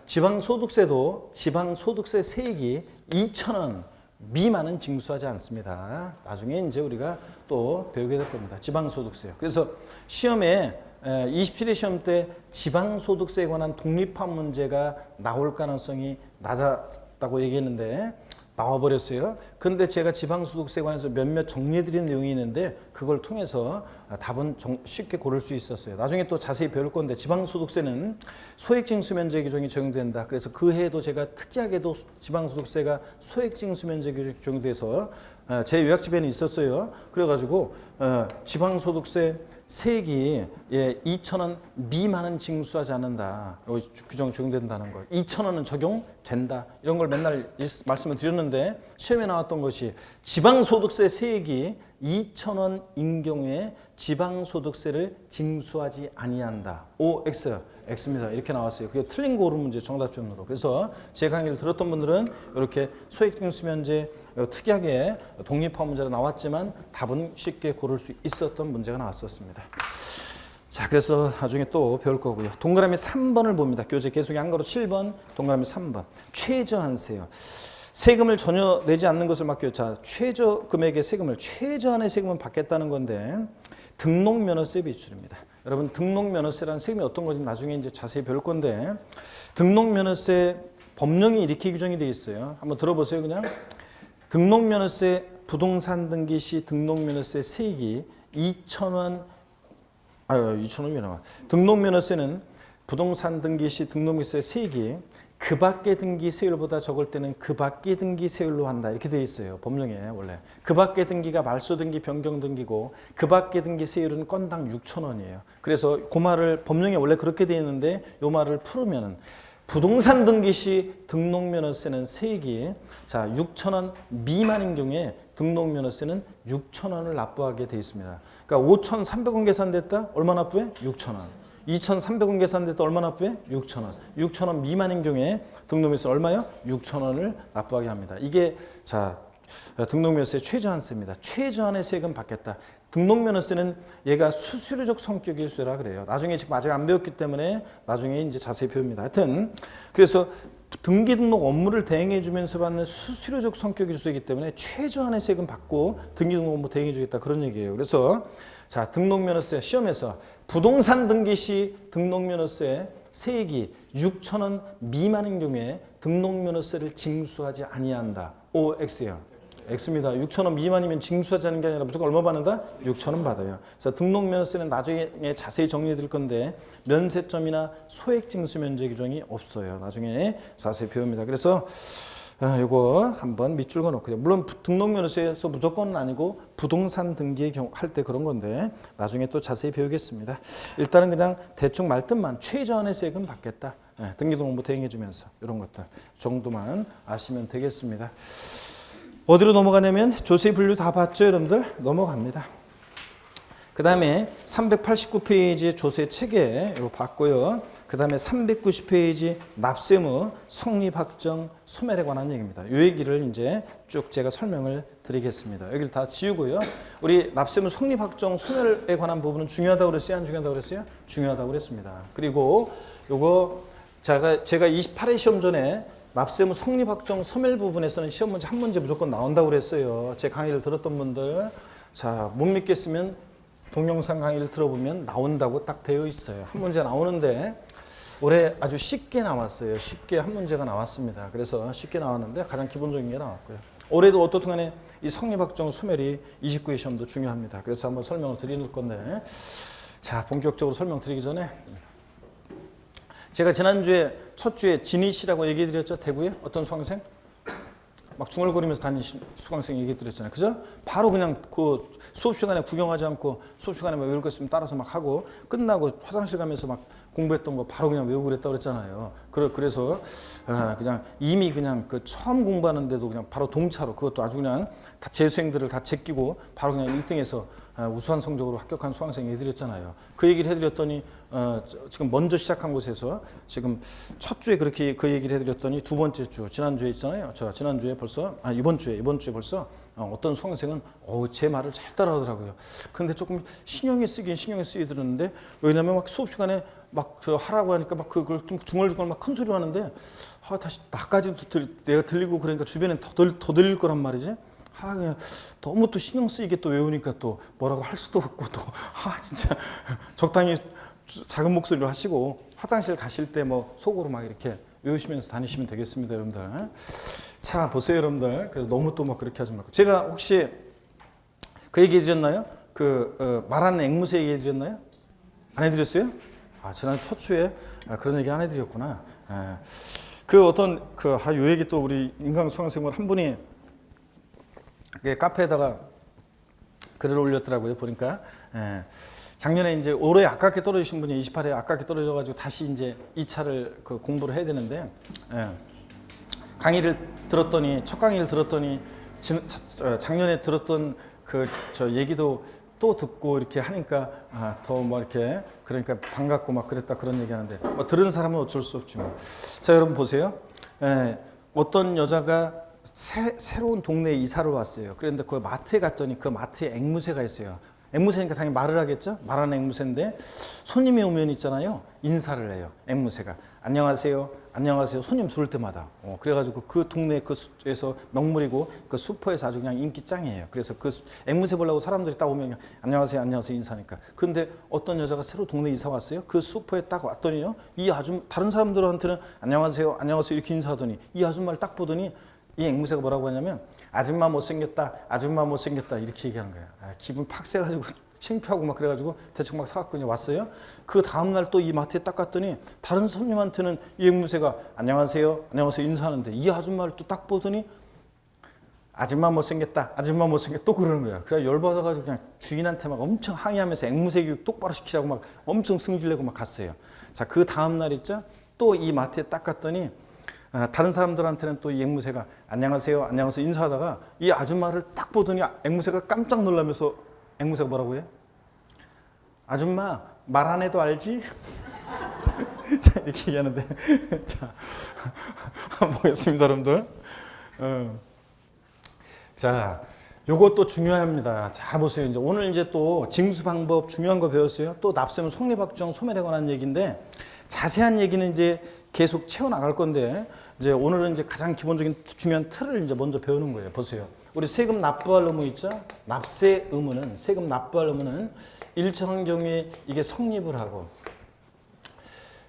[SPEAKER 1] 지방소득세도 지방소득세 세액이 2,000원 미만은 징수하지 않습니다. 나중에 이제 우리가 또 배우게 될 겁니다. 지방소득세요. 그래서 시험에 27회 시험 때 지방소득세에 관한 독립한 문제가 나올 가능성이 낮았다고 얘기했는데 나와버렸어요. 근데 제가 지방소득세에 관해서 몇몇 정리해드린 내용이 있는데 그걸 통해서 답은 쉽게 고를 수 있었어요. 나중에 또 자세히 배울 건데 지방소득세는 소액징수 면제 규정이 적용된다. 그래서 그 해에도 제가 특이하게도 지방소득세가 소액징수 면제 규정이 적용돼서 제 요약집에는 있었어요. 그래가지고 지방소득세 세액이 예, 2,000원 미만은 징수하지 않는다. 여기 규정 적용된다는 거. 2,000원은 적용된다. 이런 걸 맨날 말씀을 드렸는데 시험에 나왔던 것이 지방소득세 세액이 2,000원인 경우에 지방소득세를 징수하지 아니한다. O, X. X입니다. 이렇게 나왔어요. 그게 틀린 거 옳은 문제 정답전으로. 그래서 제 강의를 들었던 분들은 이렇게 소액징수면제 특이하게 독립화 문제가 나왔지만 답은 쉽게 고를 수 있었던 문제가 나왔었습니다. 자, 그래서 나중에 또 배울 거고요. 동그라미 3번을 봅니다. 교재 계속이 한 거로 7번, 동그라미 3번. 최저한세요. 세금을 전혀 내지 않는 것을 맡겨요. 자, 최저 금액의 세금을, 최저한의 세금을 받겠다는 건데 등록면허세 비출입니다. 여러분, 등록면허세라는 세금이 어떤 건지 나중에 이제 자세히 배울 건데 등록면허세 법령이 이렇게 규정이 되어 있어요. 한번 들어보세요. 그냥 등록면허세 부동산 등기 시 등록면허세 세액이 2,000원 2,000원이 나와. 등록면허세는 부동산 등기 시 등록면허세 세액이 그 밖의 등기 세율보다 적을 때는 그 밖의 등기 세율로 한다. 이렇게 돼 있어요. 법령에 원래. 그 밖의 등기가 말소 등기, 변경 등기고 그 밖의 등기 세율은 건당 6,000원이에요. 그래서 그 말을 법령에 원래 그렇게 돼 있는데 요 말을 풀으면은 부동산 등기 시 등록면허세는 세액이 자 6,000원 미만인 경우에 등록면허세는 6,000원을 납부하게 돼 있습니다. 그러니까 5,300원 계산됐다? 얼마 납부해? 6,000원. 2,300원 계산됐다? 얼마 납부해? 6,000원. 6,000원 미만인 경우에 등록면허세 얼마요? 6,000원을 납부하게 합니다. 이게 자 등록면허세 최저한세입니다. 최저한의 세금 받겠다. 등록면허세는 얘가 수수료적 성격의 세라 그래요. 나중에 지금 아직 안 배웠기 때문에 나중에 이제 자세히 배웁니다. 하여튼 그래서 등기 등록 업무를 대행해 주면서 받는 수수료적 성격의 세이기 때문에 최저한의 세금 받고 등기 등록 업무 대행해 주겠다 그런 얘기예요. 그래서 자 등록면허세 시험에서 부동산 등기 시 등록면허세 세액이 6,000원 미만인 경우에 등록면허세를 징수하지 아니한다. O, X요. X입니다. 6,000원 미만이면 징수하지 않는 게 아니라 무조건 얼마 받는다? 6,000원 받아요. 그래서 등록면허세는 나중에 자세히 정리해 드릴 건데 면세점이나 소액징수면제 규정이 없어요. 나중에 자세히 배웁니다. 그래서 요거 한번 밑줄 그어놓고요. 물론 등록면허세에서 무조건은 아니고 부동산 등기의 경우 할 때 그런 건데 나중에 또 자세히 배우겠습니다. 일단은 그냥 대충 말뜻만 최저한의 세금 받겠다. 등기등록부 대행해 주면서 이런 것들 정도만 아시면 되겠습니다. 어디로 넘어가냐면 조세 분류 다 봤죠, 여러분들? 넘어갑니다. 그 다음에 389페이지 조세 체계 이거 봤고요. 그 다음에 390페이지 납세무 성립확정 소멸에 관한 얘기입니다. 이 얘기를 이제 쭉 제가 설명을 드리겠습니다. 여기를 다 지우고요. 우리 납세무 성립확정 소멸에 관한 부분은 중요하다고 그랬어요? 안 중요하다고 그랬어요? 중요하다고 그랬습니다. 그리고 요거 제가 28회 시험 전에 납세무 성립확정 소멸 부분에서는 시험 문제 한 문제 무조건 나온다고 그랬어요. 제 강의를 들었던 분들 자, 못 믿겠으면 동영상 강의를 들어보면 나온다고 딱 되어 있어요. 한 문제 나오는데 올해 아주 쉽게 나왔어요. 쉽게 한 문제가 나왔습니다. 그래서 쉽게 나왔는데 가장 기본적인 게 나왔고요. 올해도 어떻든 간에 이 성립확정 소멸이 29회 시험도 중요합니다. 그래서 한번 설명을 드릴 건데 자, 본격적으로 설명드리기 전에 제가 지난주에 첫 주에 진희 씨라고 얘기해 드렸죠. 대구에 어떤 수강생? 막 중얼거리면서 다니신 수강생 얘기 드렸잖아요. 그죠? 바로 그냥 그 수업 시간에 구경하지 않고 수업 시간에 막 외울 거 있으면 따라서 막 하고 끝나고 화장실 가면서 막 공부했던 거 바로 그냥 외우고 그랬다고 그랬잖아요. 그래서 그냥 이미 그냥 그 처음 공부하는데도 그냥 바로 동차로 그것도 아주 그냥 다 재수생들을 다 제끼고 바로 그냥 1등에서 우수한 성적으로 합격한 수강생 해드렸잖아요. 그 얘기를 해드렸더니 지금 먼저 시작한 곳에서 지금 첫 주에 그렇게 그 얘기를 해드렸더니 두 번째 주 지난주에 있잖아요. 저 지난주에 벌써 이번 주에 벌써 어떤 수강생은 제 말을 잘 따라하더라고요. 근데 조금 신경이 쓰이더라는데 왜냐면 막 수업 시간에 막 하라고 하니까 막 그걸 좀 중얼중얼 막 큰 소리로 하는데 다시 나까지 내가 들리고 그러니까 주변엔 더 들릴 거란 말이지. 그냥 너무 또 신경 쓰이게 또 외우니까 또 뭐라고 할 수도 없고 또 진짜 적당히 작은 목소리로 하시고 화장실 가실 때 뭐 속으로 막 이렇게 외우시면서 다니시면 되겠습니다, 여러분들. 자, 보세요, 여러분들. 그래서 너무 또 막 그렇게 하지 말고. 제가 혹시 그 얘기 해드렸나요? 말하는 앵무새 얘기 해드렸나요? 안 해드렸어요? 지난 첫 주에 그런 얘기 안 해드렸구나. 요 얘기 또 우리 인강 수강생분 한 분이 카페에다가 글을 올렸더라고요. 보니까 작년에 이제 올해 아깝게 떨어지신 분이 28회 아깝게 떨어져가지고 다시 이제 2차를 그 공부를 해야 되는데, 예. 강의를 들었더니 첫 강의를 들었더니 작년에 들었던 그 저 얘기도 또 듣고 이렇게 하니까 더 뭐 이렇게 그러니까 반갑고 막 그랬다 그런 얘기하는데 뭐 들은 사람은 어쩔 수 없지 뭐. 자 여러분 보세요. 어떤 여자가 새로운 동네에 이사를 왔어요. 그런데 그 마트에 갔더니 그 마트에 앵무새가 있어요. 앵무새니까 당연히 말을 하겠죠. 말하는 앵무새인데 손님이 오면 있잖아요. 인사를 해요. 앵무새가 안녕하세요. 안녕하세요. 손님 들어올 때마다. 그래가지고 그 동네 그에서 명물이고 그 슈퍼에서 아주 그냥 인기 짱이에요. 그래서 그 앵무새 보려고 사람들이 딱 오면 그냥 안녕하세요. 안녕하세요. 인사하니까. 근데 어떤 여자가 새로 동네 이사 왔어요. 그 슈퍼에 딱 왔더니요. 이 아줌마 다른 사람들한테는 안녕하세요. 안녕하세요. 이렇게 인사하더니 이 아줌마를 딱 보더니 이 앵무새가 뭐라고 하냐면 아줌마 못생겼다. 아줌마 못생겼다. 이렇게 얘기하는 거예요. 기분 팍 세가지고 창피하고 막 그래가지고 대충 막 사갖고 그냥 왔어요. 그 다음날 또 이 마트에 딱 갔더니 다른 손님한테는 이 앵무새가 안녕하세요. 안녕하세요. 인사하는데 이 아줌마를 또 딱 보더니 아줌마 못생겼다. 아줌마 못생겼다. 또 그러는 거예요. 그래 열받아가지고 그냥 주인한테 막 엄청 항의하면서 앵무새 교육 똑바로 시키라고 막 엄청 승질내고 막 갔어요. 자, 그 다음날 있죠. 또 이 마트에 딱 갔더니 다른 사람들한테는 또 이 앵무새가 안녕하세요. 안녕하세요. 인사하다가 이 아줌마를 딱 보더니 앵무새가 깜짝 놀라면서 앵무새가 뭐라고 해요? 아줌마 말 안 해도 알지? 이렇게 얘기하는데 자 한번 보겠습니다 여러분들. 자 요것도 중요합니다. 잘 보세요. 이제 오늘 이제 또 징수 방법 중요한 거 배웠어요. 또 납세무 성립확정 소멸에 관한 얘기인데 자세한 얘기는 이제 계속 채워나갈 건데 이제 오늘은 이제 가장 기본적인 중요한 틀을 이제 먼저 배우는 거예요. 보세요. 우리 세금 납부할 의무 있죠? 납세 의무는 세금 납부할 의무는 일정한 경우에 이게 성립을 하고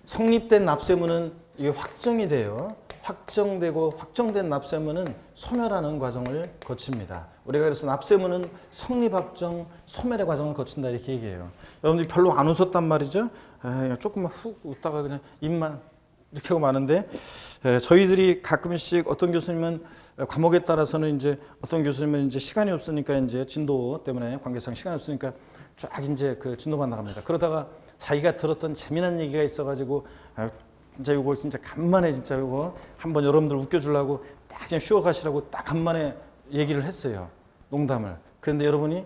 [SPEAKER 1] 성립된 납세의무는 이게 확정이 돼요. 확정되고 확정된 납세의무는 소멸하는 과정을 거칩니다. 우리가 그래서 납세의무는 성립 확정, 소멸의 과정을 거친다 이렇게 얘기해요. 여러분들이 별로 안 웃었단 말이죠. 조금만 훅 웃다가 그냥 입만 이렇게 하고 마는데 저희들이 가끔씩 어떤 교수님은 과목에 따라서는 이제 어떤 교수님은 이제 시간이 없으니까 이제 진도 때문에 관계상 시간이 없으니까 쫙 이제 그 진도만 나갑니다. 그러다가 자기가 들었던 재미난 얘기가 있어가지고 진짜 요거 진짜 간만에 진짜 요거 한번 여러분들 웃겨주려고 딱 그냥 쉬어가시라고 딱 간만에 얘기를 했어요. 농담을. 그런데 여러분이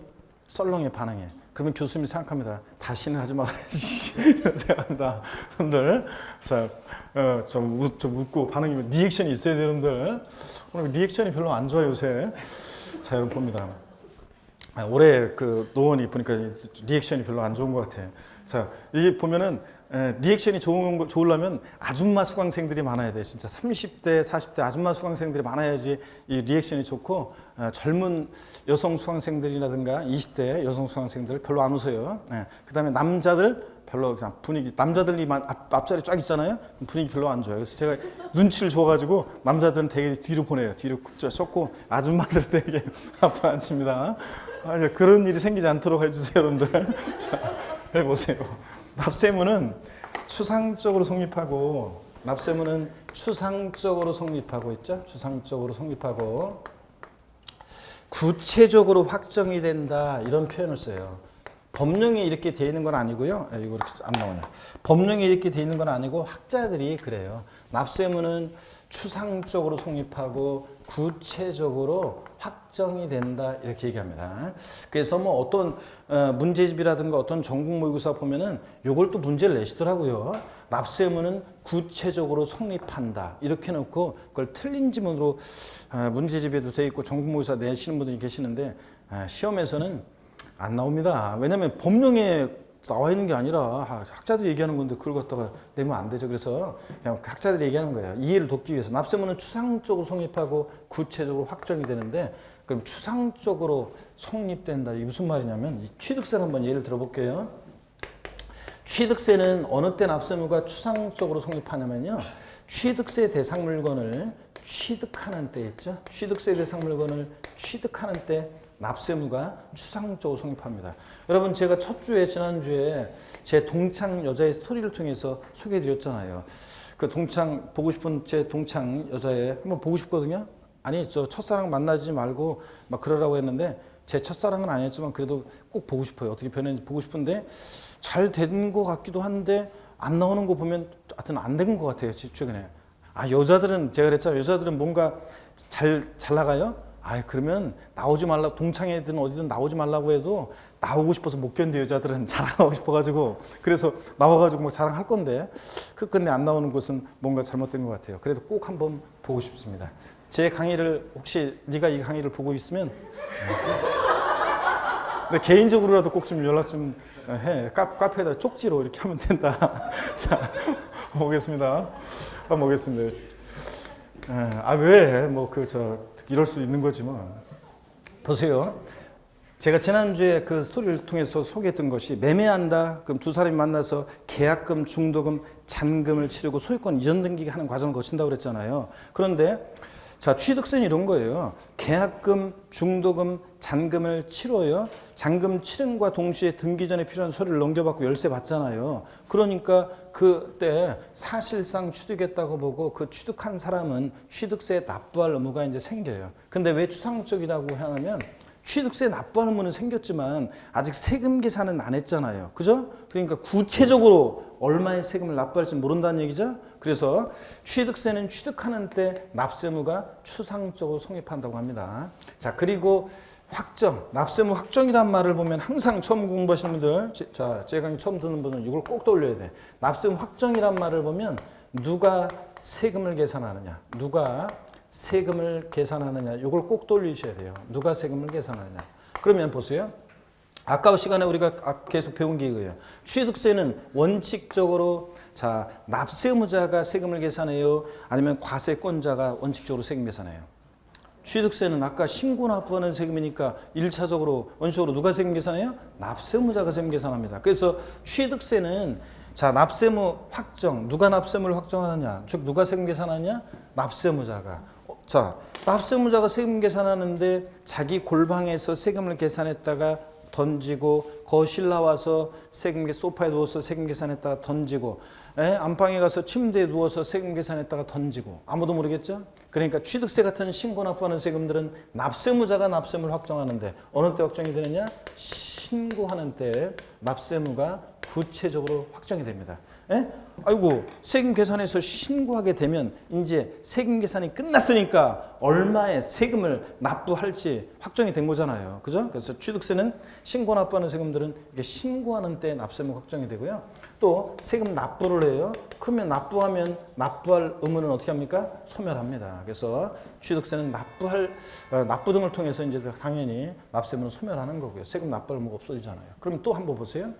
[SPEAKER 1] 썰렁해 반응해. 그러면 교수님이 생각합니다. 다시는 하지 말아야지. 이런 생각합니다. 여러분들. 자, 좀 웃고 반응이 리액션이 있어야 돼요, 여러분들. 오늘 리액션이 별로 안 좋아요, 요새. 자, 여러분 봅니다. 올해 그 노원이 보니까 리액션이 별로 안 좋은 것 같아요. 자, 이게 보면은 리액션이 좋으려면 아줌마 수강생들이 많아야 돼. 진짜 30대, 40대 아줌마 수강생들이 많아야지 이 리액션이 좋고 젊은 여성 수강생들이라든가 20대 여성 수강생들 별로 안 웃어요. 그 다음에 남자들 별로 그냥 분위기, 남자들이 앞자리 쫙 있잖아요. 분위기 별로 안 좋아요. 그래서 제가 눈치를 줘가지고 남자들은 되게 뒤로 보내요. 뒤로 쫓고 아줌마들 되게 앞에 앉힙니다. 그런 일이 생기지 않도록 해주세요, 여러분들. 자, 해보세요. 납세의무는 추상적으로 성립하고 납세의무는 추상적으로 성립하고 있죠. 추상적으로 성립하고 구체적으로 확정이 된다 이런 표현을 써요. 법령이 이렇게 돼 있는 건 아니고요. 이거 이렇게 안 나오냐. 법령이 이렇게 돼 있는 건 아니고 학자들이 그래요. 납세의무는 추상적으로 성립하고 구체적으로 확정이 된다 이렇게 얘기합니다. 그래서 뭐 어떤 문제집이라든가 어떤 전국 모의고사 보면은 요걸 또 문제를 내시더라고요. 납세의무는 구체적으로 성립한다 이렇게 놓고 그걸 틀린 지문으로 문제집에도 돼 있고 전국 모의고사 내시는 분들이 계시는데 시험에서는 안 나옵니다. 왜냐하면 법령에 나와 있는 게 아니라 학자들이 얘기하는 건데 그걸 갖다가 내면 안 되죠. 그래서 그냥 학자들이 얘기하는 거예요. 이해를 돕기 위해서. 납세의무는 추상적으로 성립하고 구체적으로 확정이 되는데 그럼 추상적으로 성립된다. 이게 무슨 말이냐면 취득세를 한번 예를 들어볼게요. 취득세는 어느 때 납세의무가 추상적으로 성립하냐면요. 취득세 대상 물건을 취득하는 때 있죠. 취득세 대상 물건을 취득하는 때 납세의무가 추상적으로 성립합니다. 여러분 제가 첫 주에 지난주에 제 동창 여자의 스토리를 통해서 소개해 드렸잖아요. 그 동창 보고 싶은 제 동창 여자애 한번 보고 싶거든요. 아니 저 첫사랑 만나지 말고 막 그러라고 했는데 제 첫사랑은 아니었지만 그래도 꼭 보고 싶어요. 어떻게 변했는지 보고 싶은데 잘 된 것 같기도 한데 안 나오는 거 보면 하여튼 안 된 것 같아요. 최근에. 아, 여자들은 제가 그랬잖아요. 여자들은 뭔가 잘 나가요? 아, 그러면 나오지 말라, 동창회든 어디든 나오지 말라고 해도 나오고 싶어서 못 견뎌. 여자들은 자랑하고 싶어가지고. 그래서 나와가지고 뭐 자랑할 건데 끝끝내 안 나오는 것은 뭔가 잘못된 것 같아요. 그래도 꼭 한번 보고 싶습니다. 제 강의를 혹시 네가 이 강의를 보고 있으면 근데 개인적으로라도 꼭 좀 연락 좀 해. 카페에다 쪽지로 이렇게 하면 된다. 자, 보겠습니다. 한번 보겠습니다. 왜? 이럴 수 있는 거지만. 보세요. 제가 지난주에 그 스토리를 통해서 소개했던 것이 매매한다. 그럼 두 사람이 만나서 계약금, 중도금, 잔금을 치르고 소유권 이전 등기 하는 과정을 거친다고 그랬잖아요. 그런데 자, 취득세는 이런 거예요. 계약금, 중도금, 잔금을 치러요. 잔금 치름과 동시에 등기 전에 필요한 서류를 넘겨받고 열세 받잖아요. 그러니까 그때 사실상 취득했다고 보고 그 취득한 사람은 취득세 납부할 의무가 이제 생겨요. 근데 왜 추상적이라고 하냐면 취득세 납부하는 의무는 생겼지만 아직 세금 계산은 안 했잖아요. 그죠? 그러니까 구체적으로 얼마의 세금을 납부할지 모른다는 얘기죠. 그래서 취득세는 취득하는 때 납세 의무가 추상적으로 성립한다고 합니다. 자, 그리고 확정, 납세 의무 확정이란 말을 보면 항상 처음 공부하시는 분들, 제 강의 처음 듣는 분은 이걸 꼭 떠올려야 돼. 납세 의무 확정이란 말을 보면 누가 세금을 계산하느냐, 누가 세금을 계산하느냐, 이걸 꼭 떠올리셔야 돼요. 누가 세금을 계산하느냐. 그러면 보세요. 아까 시간에 우리가 계속 배운 게 이거예요. 취득세는 원칙적으로 자, 납세 의무자가 세금을 계산해요? 아니면 과세권자가 원칙적으로 세금 계산해요? 취득세는 아까 신고 납부하는 세금이니까 1차적으로 원칙적으로 누가 세금 계산해요? 납세 의무자가 세금 계산합니다. 그래서 취득세는 자, 납세 의무 확정, 누가 납세 의무를 확정하느냐? 즉 누가 세금 계산하느냐? 납세 의무자가. 자, 납세 의무자가 세금 계산하는데 자기 골방에서 세금을 계산했다가 던지고 거실 나와서 세금 소파에 누워서 세금 계산했다가 던지고 안방에 가서 침대에 누워서 세금 계산했다가 던지고 아무도 모르겠죠? 그러니까 취득세 같은 신고 납부하는 세금들은 납세 의무자가 납세 의무를 확정하는데 어느 때 확정이 되느냐? 신고하는 때 납세 의무가 구체적으로 확정이 됩니다. 아이고, 세금 계산해서 신고하게 되면 이제 세금 계산이 끝났으니까 얼마의 세금을 납부할지 확정이 된 거잖아요. 그죠? 그래서 취득세는 신고 납부하는 세금들은 이게 신고하는 때 납세 의무 확정이 되고요. 또 세금 납부를 해요. 그러면 납부하면 납부할 의무는 어떻게 합니까? 소멸합니다. 그래서 취득세는 납부 등을 통해서 이제 당연히 납세 의무는 소멸하는 거고요. 세금 납부할 의무가 없어지잖아요. 그럼 또 한번 보세요.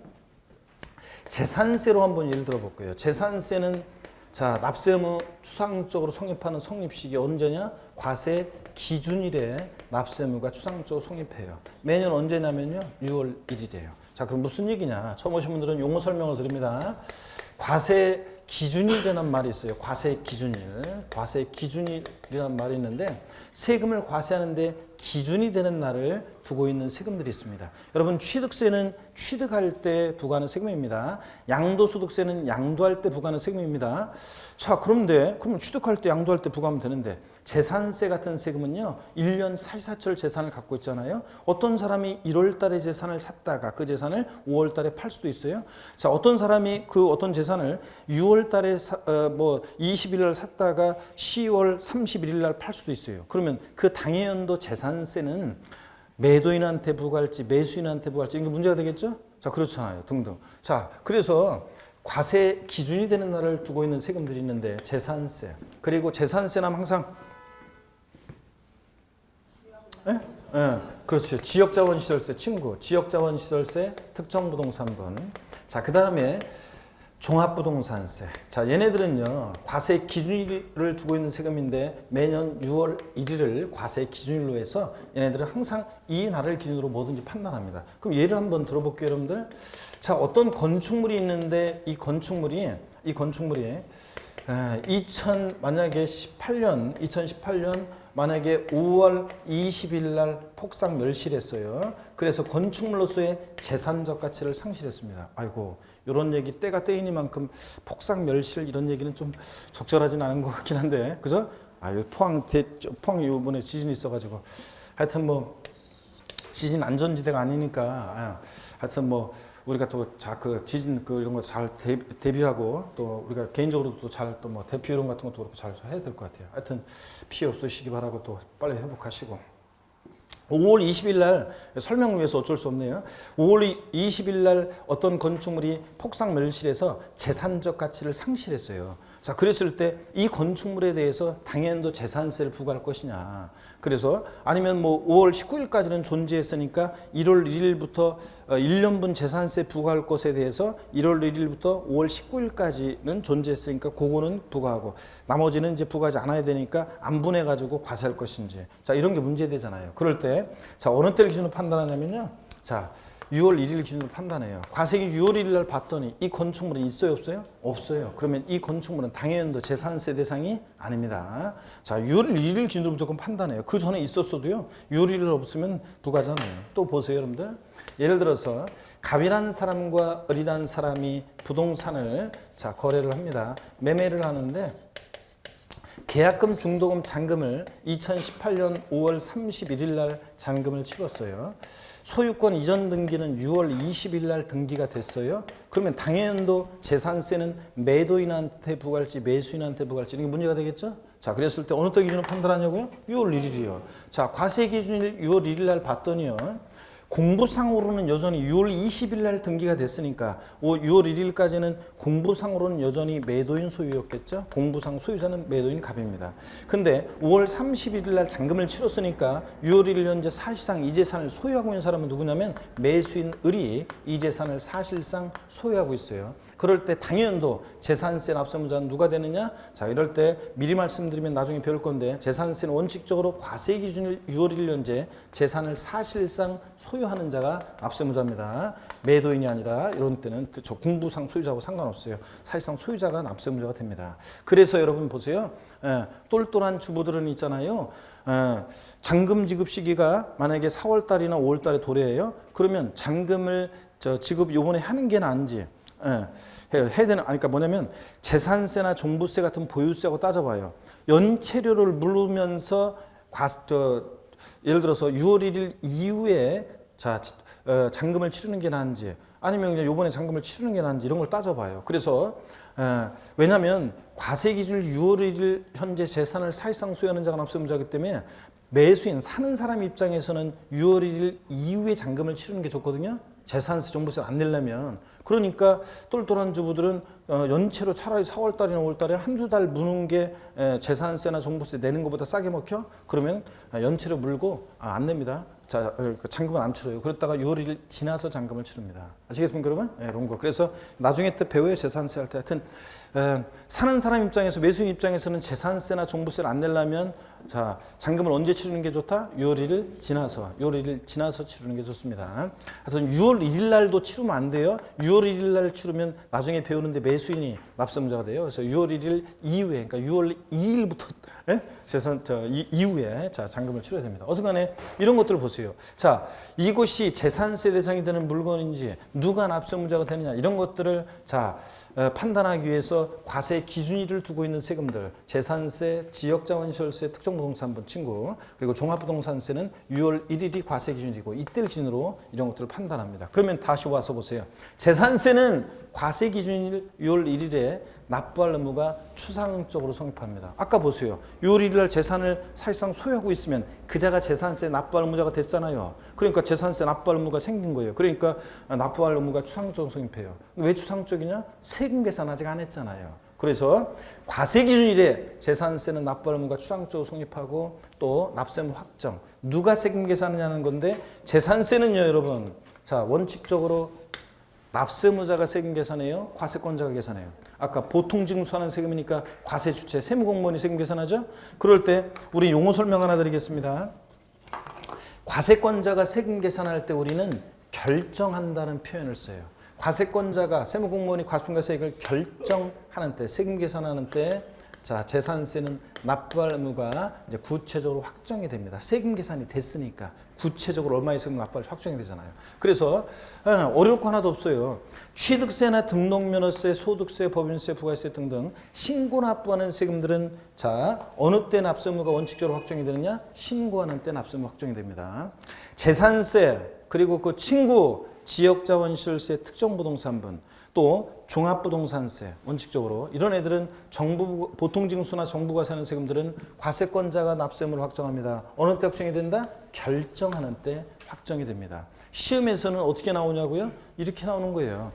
[SPEAKER 1] 재산세로 한번 예를 들어 볼게요. 재산세는 자, 납세 의무 추상적으로 성립하는 성립식이 언제냐? 과세 기준일에 납세 의무가 추상적으로 성립해요. 매년 언제냐면요. 6월 1일이에요. 자, 그럼 무슨 얘기냐? 처음 오신 분들은 용어 설명을 드립니다. 과세 기준일이라는 말이 있어요. 과세 기준일. 과세 기준일이라는 말이 있는데 세금을 과세하는데 기준이 되는 날을 두고 있는 세금들이 있습니다. 여러분, 취득세는 취득할 때 부과하는 세금입니다. 양도소득세는 양도할 때 부과하는 세금입니다. 자, 그럼 취득할 때 양도할 때 부과하면 되는데 재산세 같은 세금은요. 1년 살사철 재산을 갖고 있잖아요. 어떤 사람이 1월 달에 재산을 샀다가 그 재산을 5월 달에 팔 수도 있어요. 자, 어떤 사람이 그 어떤 재산을 6월 달에 20일 날 샀다가 10월 31일 날 팔 수도 있어요. 그러면 그 당해연도 재산세는 매도인한테 부과할지 매수인한테 부과할지 이게 문제가 되겠죠? 자, 그렇잖아요. 등등. 자, 그래서 과세 기준이 되는 날을 두고 있는 세금들이 있는데 재산세. 그리고 재산세는 항상 그렇죠. 지역자원시설세 친구, 지역자원시설세, 특정부동산분. 자, 그 다음에 종합부동산세. 자, 얘네들은요, 과세 기준일을 두고 있는 세금인데 매년 6월 1일을 과세 기준일로 해서 얘네들은 항상 이 날을 기준으로 뭐든지 판단합니다. 그럼 예를 한번 들어볼게요, 여러분들. 자, 어떤 건축물이 있는데 이 건축물이 만약에 2018년 만약에 5월 20일 날 폭삭 멸실했어요. 그래서 건축물로서의 재산적 가치를 상실했습니다. 아이고, 이런 얘기 때가 때이니만큼 폭삭 멸실 이런 얘기는 좀 적절하진 않은 것 같긴 한데, 그죠? 포항 이번에 지진이 있어가지고 하여튼 지진 안전지대가 아니니까 하여튼 뭐 우리가 또 그 지진 이런 거 잘 대비하고 또 우리가 개인적으로도 또 잘 또 뭐 대피 이론 같은 것도 그렇고 잘 해야 될 것 같아요. 하여튼 피해 없으시기 바라고 또 빨리 회복하시고. 5월 20일 날 설명을 위해서 어쩔 수 없네요. 5월 20일 날 어떤 건축물이 폭삭 멸실해서 재산적 가치를 상실했어요. 자, 그랬을 때 이 건축물에 대해서 당연도 재산세를 부과할 것이냐. 그래서 아니면 뭐 5월 19일까지는 존재했으니까 1월 1일부터 1년분 재산세 부과할 것에 대해서 1월 1일부터 5월 19일까지는 존재했으니까 그거는 부과하고 나머지는 이제 부과하지 않아야 되니까 안 분해 가지고 과세할 것인지. 자, 이런 게 문제되잖아요. 그럴 때 자, 어느 때를 기준으로 판단하냐면요. 자, 6월 1일 기준으로 판단해요. 과세기 6월 1일 날 봤더니 이 건축물은 있어요, 없어요? 없어요. 그러면 이 건축물은 당연도 재산세 대상이 아닙니다. 자, 6월 1일 기준으로 무조건 판단해요. 그 전에 있었어도요. 6월 1일 없으면 부과잖아요. 또 보세요, 여러분들. 예를 들어서 갑이란 사람과 을이란 사람이 부동산을 자, 거래를 합니다. 매매를 하는데 계약금, 중도금, 잔금을 2018년 5월 31일 날 잔금을 치렀어요. 소유권 이전 등기는 6월 20일 날 등기가 됐어요. 그러면 당연도 재산세는 매도인한테 부과할지 매수인한테 부과할지 이게 문제가 되겠죠? 자, 그랬을 때 어느 때 기준으로 판단하냐고요? 6월 1일이요. 자, 과세 기준일 6월 1일 날 봤더니요. 공부상으로는 여전히 6월 20일 날 등기가 됐으니까 6월 1일까지는 공부상으로는 여전히 매도인 소유였겠죠. 공부상 소유자는 매도인 갑입니다. 근데 5월 31일 날 잔금을 치렀으니까 6월 1일 현재 사실상 이 재산을 소유하고 있는 사람은 누구냐면 매수인 을이 이 재산을 사실상 소유하고 있어요. 그럴 때 당연도 재산세 납세무자는 누가 되느냐? 자, 이럴 때 미리 말씀드리면 나중에 배울 건데 재산세는 원칙적으로 과세 기준일 6월 1일 현재 재산을 사실상 소유하는 자가 납세무자입니다. 매도인이 아니라 이런 때는 저 공부상 소유자하고 상관없어요. 사실상 소유자가 납세무자가 됩니다. 그래서 여러분 보세요. 똘똘한 주부들은 있잖아요. 잔금 지급 시기가 만약에 4월 달이나 5월 달에 도래해요. 그러면 잔금을 지급 요번에 하는 게 나은지 해야 되는, 그러니까 뭐냐면 재산세나 종부세 같은 보유세하고 따져봐요. 연체료를 물으면서 예를 들어서 6월 1일 이후에 잔금을 치르는 게 나은지 아니면 그냥 요번에 잔금을 치르는 게 나은지 이런 걸 따져봐요. 그래서 왜냐하면 과세 기준 6월 1일 현재 재산을 사실상 소유하는 자가 납세무자이기 때문에 매수인 사는 사람 입장에서는 6월 1일 이후에 잔금을 치르는 게 좋거든요. 재산세, 종부세를 안 내려면. 그러니까 똘똘한 주부들은 연체로 차라리 4월 달이나 5월 달에 한두 달 무는 게 재산세나 종부세 내는 것보다 싸게 먹혀? 그러면 연체로 물고 안 냅니다. 자, 잔금은 안 치러요. 그랬다가 6월 1일 지나서 잔금을 치릅니다. 아시겠습니까, 여러분? 이런 거. 그래서 나중에 때 배워요, 재산세 할 때. 하여튼 사는 사람 입장에서, 매수인 입장에서는 재산세나 종부세를 안 내려면 자, 잔금을 언제 치르는 게 좋다? 6월 1일 지나서. 6월 1일 지나서 치르는 게 좋습니다. 하여튼 6월 1일 날도 치르면 안 돼요. 6월 1일 날 치르면 나중에 배우는데 매수인이 납세무자가 돼요. 그래서 6월 1일 이후에, 그러니까 6월 2일부터 이후에 잔금을 치러야 됩니다. 어쨌간에 이런 것들을 보세요. 자, 이것이 재산세 대상이 되는 물건인지 누가 납세무자가 되느냐 이런 것들을 판단하기 위해서 과세 기준일을 두고 있는 세금들, 재산세, 지역자원시설세, 특정부동산분 친구, 그리고 종합부동산세는 6월 1일이 과세 기준이고 이때를 기준으로 이런 것들을 판단합니다. 그러면 다시 와서 보세요. 재산세는 과세 기준일 6월 1일에 납부할 의무가 추상적으로 성립합니다. 아까 보세요. 6월 1일 날 재산을 사실상 소유하고 있으면 그자가 재산세 납부할 의무자가 됐잖아요. 그러니까 재산세 납부할 의무가 생긴 거예요. 그러니까 납부할 의무가 추상적으로 성립해요. 왜 추상적이냐? 세금 계산 아직 안 했잖아요. 그래서 과세 기준일에 재산세는 납부할 의무가 추상적으로 성립하고 또 납세의무 확정. 누가 세금 계산하냐는 건데 재산세는요, 여러분. 자, 원칙적으로 납세무자가 세금 계산해요? 과세권자가 계산해요? 아까 보통 징수하는 세금이니까 과세 주체, 세무공무원이 세금 계산하죠? 그럴 때 우리 용어 설명 하나 드리겠습니다. 과세권자가 세금 계산할 때 우리는 결정한다는 표현을 써요. 과세권자가 세무공무원이 과세금과 세액을 결정하는 때, 세금 계산하는 때 자, 재산세는 납부할 의무가 이제 구체적으로 확정이 됩니다. 세금 계산이 됐으니까 구체적으로 얼마의 세금 납부할지 확정이 되잖아요. 그래서 어려울 거 하나도 없어요. 취득세나 등록면허세, 소득세, 법인세, 부가세 등등 신고 납부하는 세금들은 자, 어느 때 납세 의무가 원칙적으로 확정이 되느냐? 신고하는 때 납세 의무 확정이 됩니다. 재산세, 그리고 그 친구, 지역자원시설세, 특정부동산분, 또 종합부동산세 원칙적으로 이런 애들은 정부 보통징수나 정부가 세는 세금들은 과세권자가 납세의무를 확정합니다. 어느 때 확정이 된다? 결정하는 때 확정이 됩니다. 시험에서는 어떻게 나오냐고요? 이렇게 나오는 거예요.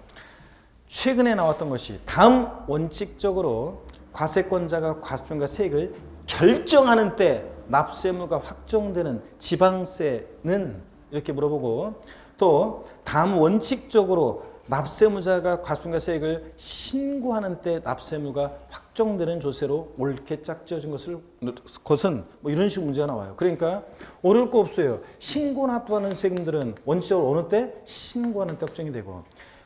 [SPEAKER 1] 최근에 나왔던 것이 다음 원칙적으로 과세권자가 과세권과 세액을 결정하는 때 납세의무가 확정되는 지방세는 이렇게 물어보고 또 다음 원칙적으로 납세의무자가 과세금과 세액을 신고하는 때 납세의무가 확정되는 조세로 옳게 짝지어진 것은 뭐 이런 식으로 문제가 나와요. 그러니까 어려울 거 없어요. 신고 납부하는 세금들은 원칙적으로 어느 때? 신고하는 때 확정이 되고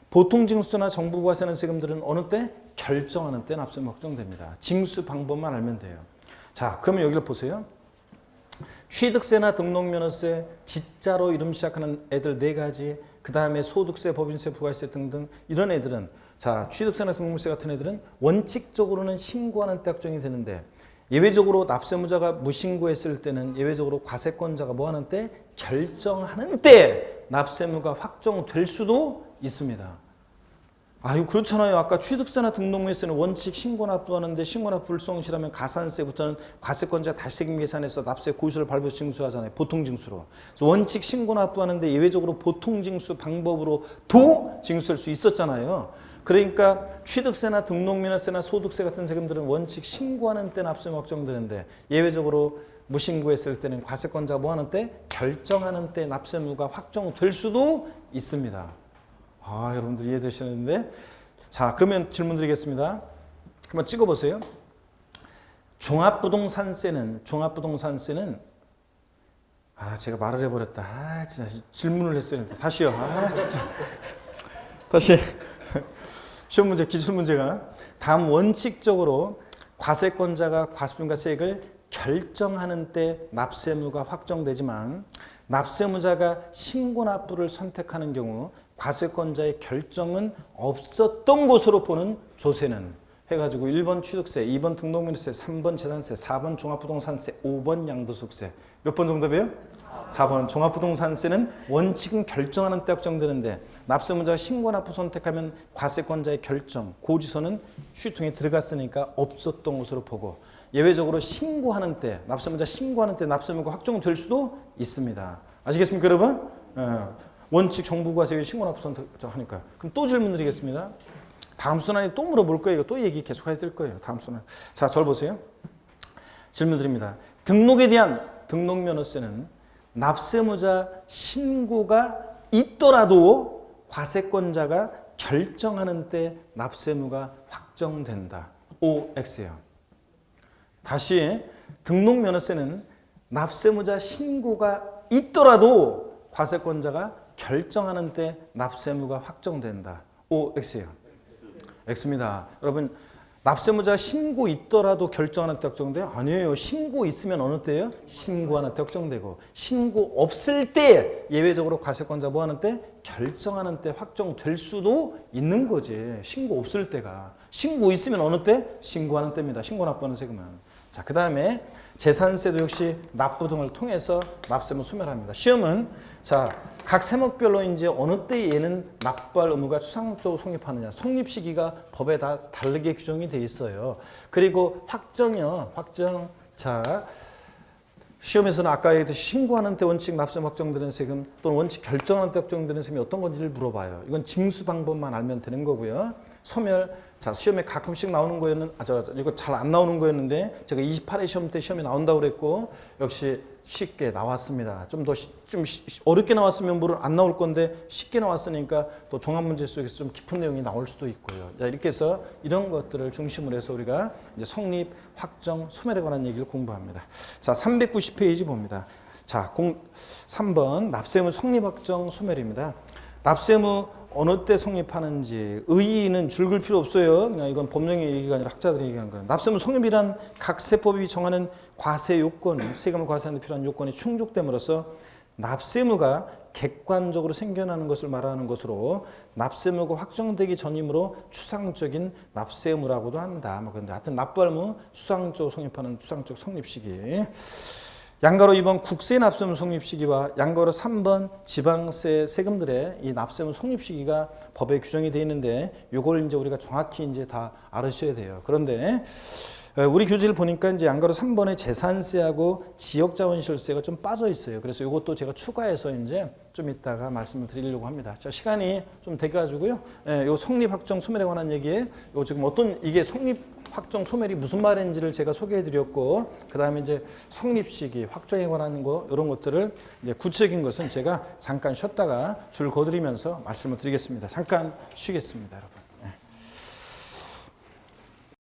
[SPEAKER 1] 보통징수나 정부가 세는 세금들은 어느 때? 결정하는 때 납세의무 확정됩니다. 징수 방법만 알면 돼요. 자, 그러면 여기를 보세요. 취득세나 등록면허세, 지자로 이름 시작하는 애들 4가지, 그 다음에 소득세, 법인세, 부가세 등등 이런 애들은 자 취득세나 등록세 같은 애들은 원칙적으로는 신고하는 때 확정이 되는데 예외적으로 납세의무자가 무신고했을 때는 예외적으로 과세권자가 뭐 하는 때? 결정하는 때 납세의무가 확정될 수도 있습니다. 아유 그렇잖아요. 아까 취득세나 등록세는 원칙 신고 납부하는데 신고 납부 불성실하면 가산세부터는 과세권자가 다시 세금 계산해서 납세 고지서를 발부해서 징수하잖아요. 보통징수로. 그래서 원칙 신고 납부하는데 예외적으로 보통징수 방법으로도 징수할 수 있었잖아요. 그러니까 취득세나 등록면허세나 소득세 같은 세금들은 원칙 신고하는 때 납세의무 확정되는데 예외적으로 무신고했을 때는 과세권자가 뭐 하는 때? 결정하는 때 납세의무가 확정될 수도 있습니다. 아, 여러분들 이해되시는데? 자, 그러면 질문 드리겠습니다. 한번 찍어보세요. 종합부동산세는 아, 제가 말을 해버렸다. 아, 진짜 질문을 했어야 했는데. 다시요. 아, 진짜. 다시. 시험 문제, 기출 문제가 다음 원칙적으로 과세권자가 과세금과 세액을 결정하는 때 납세의무가 확정되지만 납세의무자가 신고 납부를 선택하는 경우 과세권자의 결정은 없었던 것으로 보는 조세는 해가지고 1번 취득세, 2번 등록면허세, 3번 재산세, 4번 종합부동산세, 5번 양도소득세. 몇 번 정답이에요? 4번 종합부동산세는 원칙은 결정하는 때 확정되는데 납세의무자가 신고 납부 선택하면 과세권자의 결정, 고지서는 휴지통에 들어갔으니까 없었던 것으로 보고 예외적으로 신고하는 때, 납세의무자 신고하는 때 납세의무가 확정될 수도 있습니다. 아시겠습니까 여러분? 원칙 정부가 세액 신고 납부 선택하니까. 그럼 또 질문 드리겠습니다. 다음 순환에 또 물어볼 거예요. 또 얘기 계속 해야 될 거예요. 다음 순환. 자, 저를 보세요. 질문 드립니다. 등록에 대한 등록면허세는 납세의무자 신고가 있더라도 과세권자가 결정하는 때 납세의무가 확정된다. OX예요. 다시 등록면허세는 납세의무자 신고가 있더라도 과세권자가 결정하는 때 납세의무가 확정된다. OX예요. X입니다. 여러분 납세의무자 신고 있더라도 결정하는 때 확정돼요? 아니에요. 신고 있으면 어느 때예요? 신고하는 때 확정되고 신고 없을 때 예외적으로 과세권자 뭐 하는 때? 결정하는 때 확정될 수도 있는 거지. 신고 없을 때가. 신고 있으면 어느 때? 신고하는 때입니다. 신고 납부하는 세금은. 자, 그 다음에 재산세도 역시 납부 등을 통해서 납세의무 소멸합니다. 시험은 자, 각 세목별로 이제 어느 때 얘는 납부할 의무가 추상적으로 성립하느냐. 성립 시기가 법에 다 다르게 규정이 돼 있어요. 그리고 확정이요. 확정. 자, 시험에서는 아까 얘기했듯이 신고하는 때 원칙 납세의무 확정되는 세금 또는 원칙 결정하는 때 확정되는 세금이 어떤 건지를 물어봐요. 이건 징수 방법만 알면 되는 거고요. 소멸. 자, 시험에 가끔씩 나오는 거였는 이거 잘 안 나오는 거였는데 제가 28회 시험 때 시험에 나온다고 그랬고 역시 쉽게 나왔습니다. 좀 어렵게 나왔으면 물론 안 나올 건데 쉽게 나왔으니까 또 종합 문제 속에서 좀 깊은 내용이 나올 수도 있고요. 자, 이렇게 해서 이런 것들을 중심으로 해서 우리가 이제 성립, 확정, 소멸에 관한 얘기를 공부합니다. 자, 390페이지 봅니다. 자, 3번 납세의무 성립, 확정, 소멸입니다. 납세의무 어느 때 성립하는지 의의는 줄글 필요 없어요. 그냥 이건 법령의 얘기가 아니라 학자들이 얘기하는 거예요. 납세무 성립이란 각 세법이 정하는 과세 요건, 세금을 과세하는 데 필요한 요건이 충족됨으로써 납세무가 객관적으로 생겨나는 것을 말하는 것으로 납세무가 확정되기 전이므로 추상적인 납세무라고도 한다. 뭐 그런데 하여튼 납부할무 추상적으로 성립하는 추상적 성립 시기. 양가로 2번 국세 납세무 성립 시기와 양가로 3번 지방세 세금들의 이 납세무 성립 시기가 법에 규정이 되어 있는데 요걸 이제 우리가 정확히 이제 다 알으셔야 돼요. 그런데 우리 교재를 보니까 이제 양가로 3번에 재산세하고 지역자원시설세가 좀 빠져 있어요. 그래서 이것도 제가 추가해서 이제 좀 이따가 말씀을 드리려고 합니다. 자, 시간이 좀 돼가지고요. 요 성립확정 소멸에 관한 얘기에 요 지금 어떤 이게 성립확정 소멸이 무슨 말인지를 제가 소개해드렸고, 그 다음에 이제 성립 시기, 확정에 관한 거 이런 것들을 이제 구체적인 것은 제가 잠깐 쉬었다가 줄 거드리면서 말씀을 드리겠습니다. 잠깐 쉬겠습니다, 여러분.